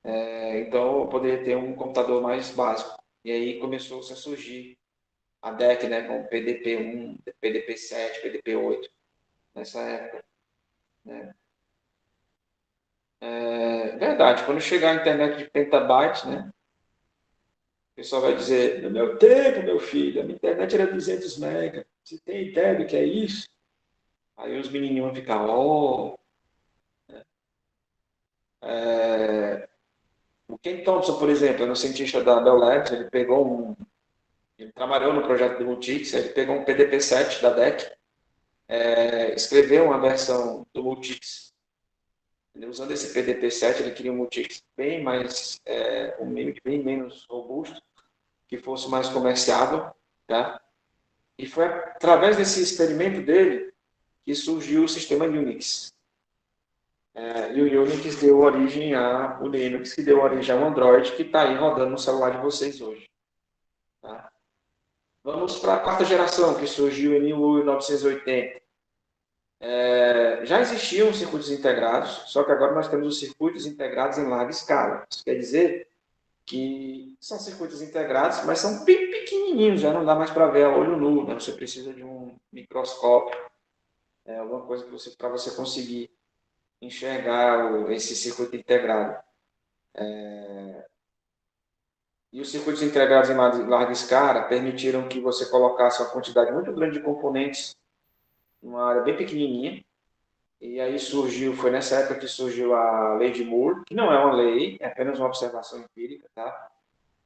Então, eu poderia ter um computador mais básico. E aí começou a surgir a DEC, né, com PDP-1, PDP-7, PDP-8, nessa época. Né? Verdade, quando chegar a internet de petabytes, né, o pessoal vai dizer, no meu tempo, meu filho, a minha internet era 200 mega. Você tem ideia do que é isso? Aí os menininhos vão ficar, oh... O Ken Thompson, por exemplo, é um cientista da Bell Labs, ele trabalhou no projeto do Multics, ele pegou um PDP-7 da DEC, escreveu uma versão do Multics. Usando esse PDP-7, ele queria um Multics bem mais, bem menos robusto, que fosse mais comerciável, tá? E foi através desse experimento dele que surgiu o sistema Unix. E o Unix deu origem ao Linux, que deu origem ao Android, que está aí rodando no celular de vocês hoje. Tá? Vamos para a quarta geração, que surgiu em 1980. Já existiam circuitos integrados, só que agora nós temos os circuitos integrados em larga escala. Isso quer dizer que são circuitos integrados, mas são bem pequenininhos, já não dá mais para ver a olho nu, né? Você precisa de um microscópio, alguma coisa para você conseguir enxergar esse circuito integrado. E os circuitos integrados em larga escala permitiram que você colocasse uma quantidade muito grande de componentes numa área bem pequenininha. E aí foi nessa época que surgiu a lei de Moore, que não é uma lei, é apenas uma observação empírica, tá?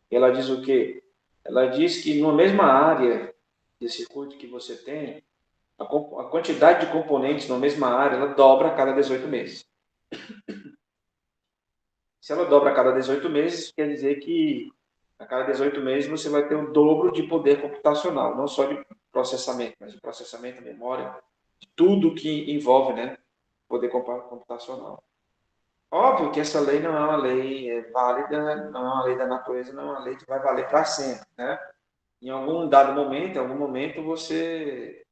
E ela diz o quê? Ela diz que na mesma área de circuito que você tem, a quantidade de componentes na mesma área, ela dobra a cada 18 meses. Se ela dobra a cada 18 meses, quer dizer que a cada 18 meses você vai ter o dobro de poder computacional, não só de processamento, mas de processamento, memória, tudo que envolve, né, poder computacional. Óbvio que essa lei não é uma lei válida, não é uma lei da natureza, não é uma lei que vai valer para sempre, né? Em algum dado momento, em algum momento, você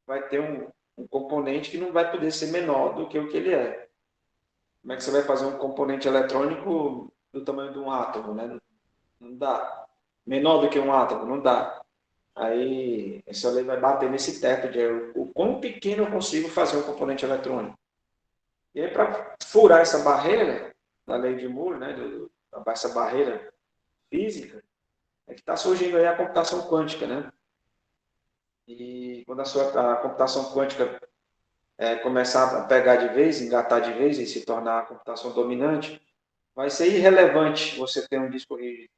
vai ter um componente que não vai poder ser menor do que o que ele é. Como é que você vai fazer um componente eletrônico do tamanho de um átomo, né? Não dá. Menor do que um átomo, não dá. Aí, essa lei vai bater nesse teto de o quão pequeno eu consigo fazer um componente eletrônico. E aí, para furar essa barreira da lei de Moore, né, essa barreira física, é que está surgindo aí a computação quântica, né? E quando a computação quântica começar a pegar de vez, engatar de vez e se tornar a computação dominante, vai ser irrelevante você ter um disco rígido,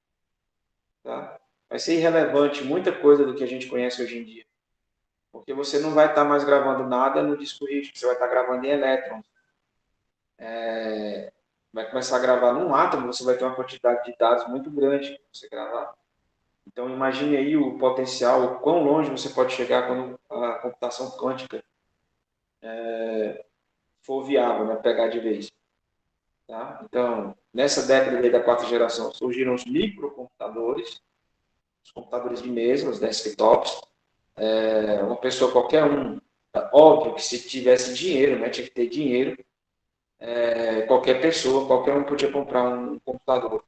tá? Vai ser irrelevante muita coisa do que a gente conhece hoje em dia, porque você não vai estar mais gravando nada no disco rígido, você vai estar gravando em elétrons. Vai começar a gravar num átomo, você vai ter uma quantidade de dados muito grande para você gravar. Então, imagine aí o potencial, o quão longe você pode chegar quando a computação quântica for viável, né? Pegar de vez. Tá? Então, nessa década aí da quarta geração, surgiram os microcomputadores, os computadores de mesa, os desktops. Uma pessoa, qualquer um, óbvio que se tivesse dinheiro, né? Tinha que ter dinheiro, qualquer pessoa, qualquer um podia comprar um computador.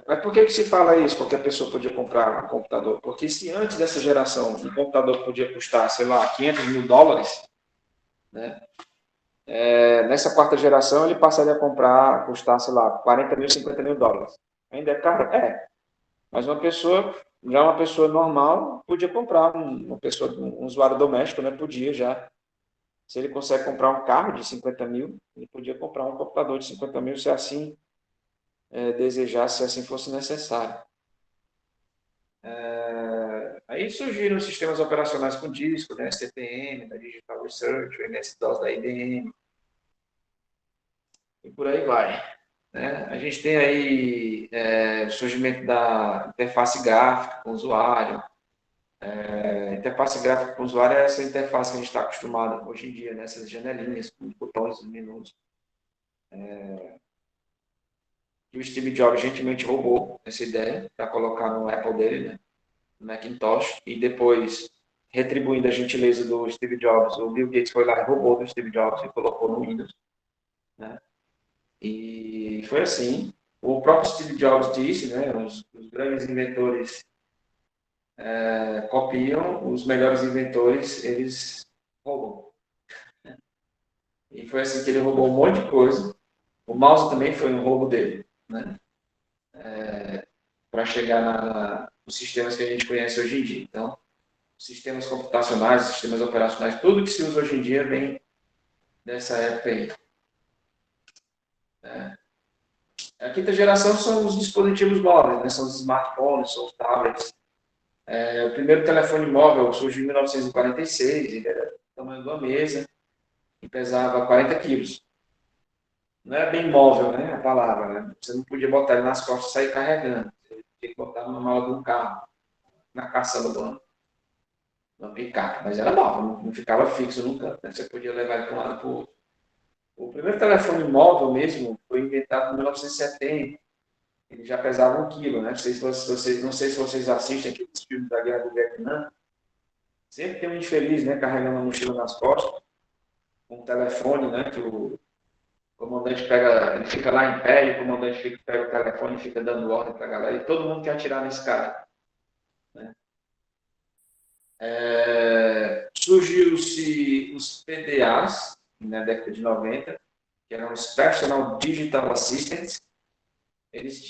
Mas por que se fala isso? Qualquer pessoa podia comprar um computador? Porque se antes dessa geração um computador podia custar, sei lá, $500 mil, né? Nessa quarta geração ele passaria a comprar, custar, sei lá, $40 mil, $50 mil. Ainda é caro? É. Mas uma pessoa normal podia comprar, um usuário doméstico, né? Podia já. Se ele consegue comprar um carro de 50 mil, ele podia comprar um computador de 50 mil, se assim desejasse, se assim fosse necessário. Aí surgiram sistemas operacionais com disco, né? CPM, da Digital Research, o MS-DOS da IBM, e por aí vai. Né? A gente tem aí o surgimento da interface gráfica com o usuário. Interface gráfica com o usuário é essa interface que a gente está acostumado hoje em dia, nessas janelinhas, com botões, menus. E o Steve Jobs gentilmente roubou essa ideia para colocar no Apple dele, né? No Macintosh, e depois, retribuindo a gentileza do Steve Jobs, o Bill Gates foi lá e roubou do Steve Jobs e colocou no Windows. Né? E foi assim. O próprio Steve Jobs disse, né? Os grandes inventores copiam, os melhores inventores, eles roubam. E foi assim que ele roubou um monte de coisa. O mouse também foi um roubo dele, né? Para chegar nos sistemas que a gente conhece hoje em dia. Então, sistemas computacionais, sistemas operacionais, tudo que se usa hoje em dia vem dessa época aí. A quinta geração são os dispositivos móveis, né? São os smartphones, são os tablets. O primeiro telefone móvel surgiu em 1946, ele era do tamanho de uma mesa e pesava 40 quilos. Não é bem móvel, né, a palavra, né? Você não podia botar ele nas costas e sair carregando. Você tinha que botar na mala de um carro, na caçamba de uma picape. Mas era móvel, não ficava fixo nunca. Né? Você podia levar ele para um lado para o outro. O primeiro telefone móvel mesmo foi inventado em 1970. Ele já pesava 1 quilo, né? Não sei se vocês assistem aqueles filmes da Guerra do Vietnã. Sempre tem um infeliz, né, carregando a mochila nas costas, com um telefone, né, que o comandante pega, ele fica lá em pé e o comandante pega o telefone e fica dando ordem para a galera e todo mundo quer atirar nesse cara. Né? Surgiu-se os PDAs, na década de 90, que eram os Personal Digital Assistants. Eles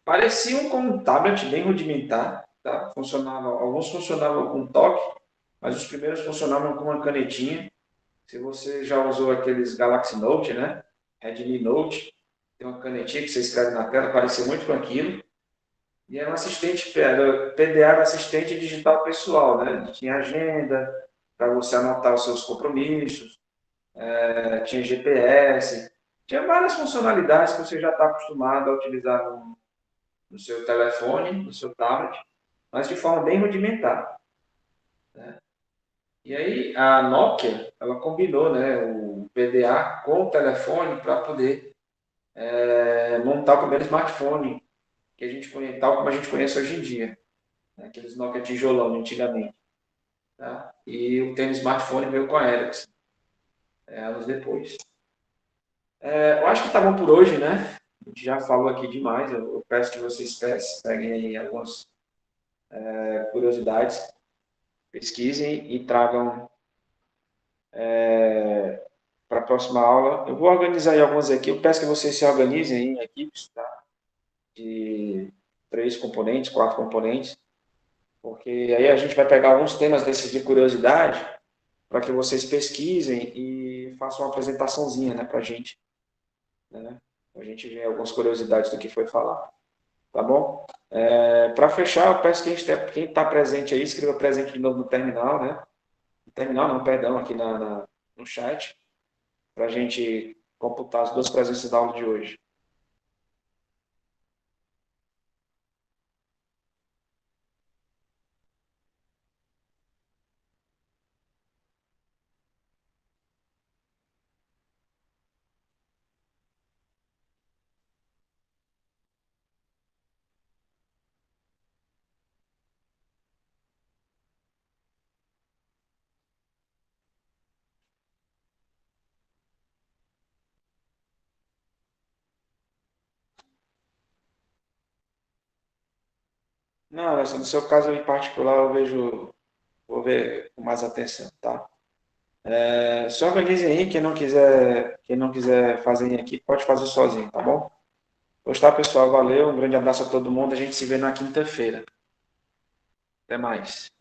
pareciam com um tablet bem rudimentar, tá? Alguns funcionavam com toque, mas os primeiros funcionavam com uma canetinha. Se você já usou aqueles Galaxy Note, né? Redmi Note, tem uma canetinha que você escreve na tela, parecia muito com aquilo. E era um assistente, PDA era assistente digital pessoal, né? Tinha agenda para você anotar os seus compromissos, tinha GPS, tinha várias funcionalidades que você já está acostumado a utilizar no seu telefone, no seu tablet, mas de forma bem rudimentar. Né? E aí a Nokia, ela combinou, né, o PDA com o telefone para poder montar o primeiro smartphone que a gente conhece, tal como a gente conhece hoje em dia, né, aqueles Nokia tijolão de antigamente. Tá? E o termo smartphone veio com a Ericsson, anos depois. Eu acho que tá bom por hoje, né? A gente já falou aqui demais. Eu peço que vocês peguem aí algumas curiosidades, pesquisem e tragam para a próxima aula. Eu vou organizar aí algumas aqui. Eu peço que vocês se organizem aí em equipes, tá? de 3 componentes, 4 componentes, porque aí a gente vai pegar alguns temas desses de curiosidade para que vocês pesquisem e façam uma apresentaçãozinha, né, para a gente, né? A gente ver algumas curiosidades do que foi falado, tá bom? Para fechar, eu peço que quem está presente aí, escreva presente de novo no terminal, né? No terminal não, perdão, aqui no chat, para a gente computar as duas presenças da aula de hoje. Não, Alessandro, no seu caso em particular, vou ver com mais atenção, tá? Só organize aí, quem não quiser fazer aqui, pode fazer sozinho, tá bom? Pois tá, pessoal, valeu, um grande abraço a todo mundo, a gente se vê na quinta-feira. Até mais.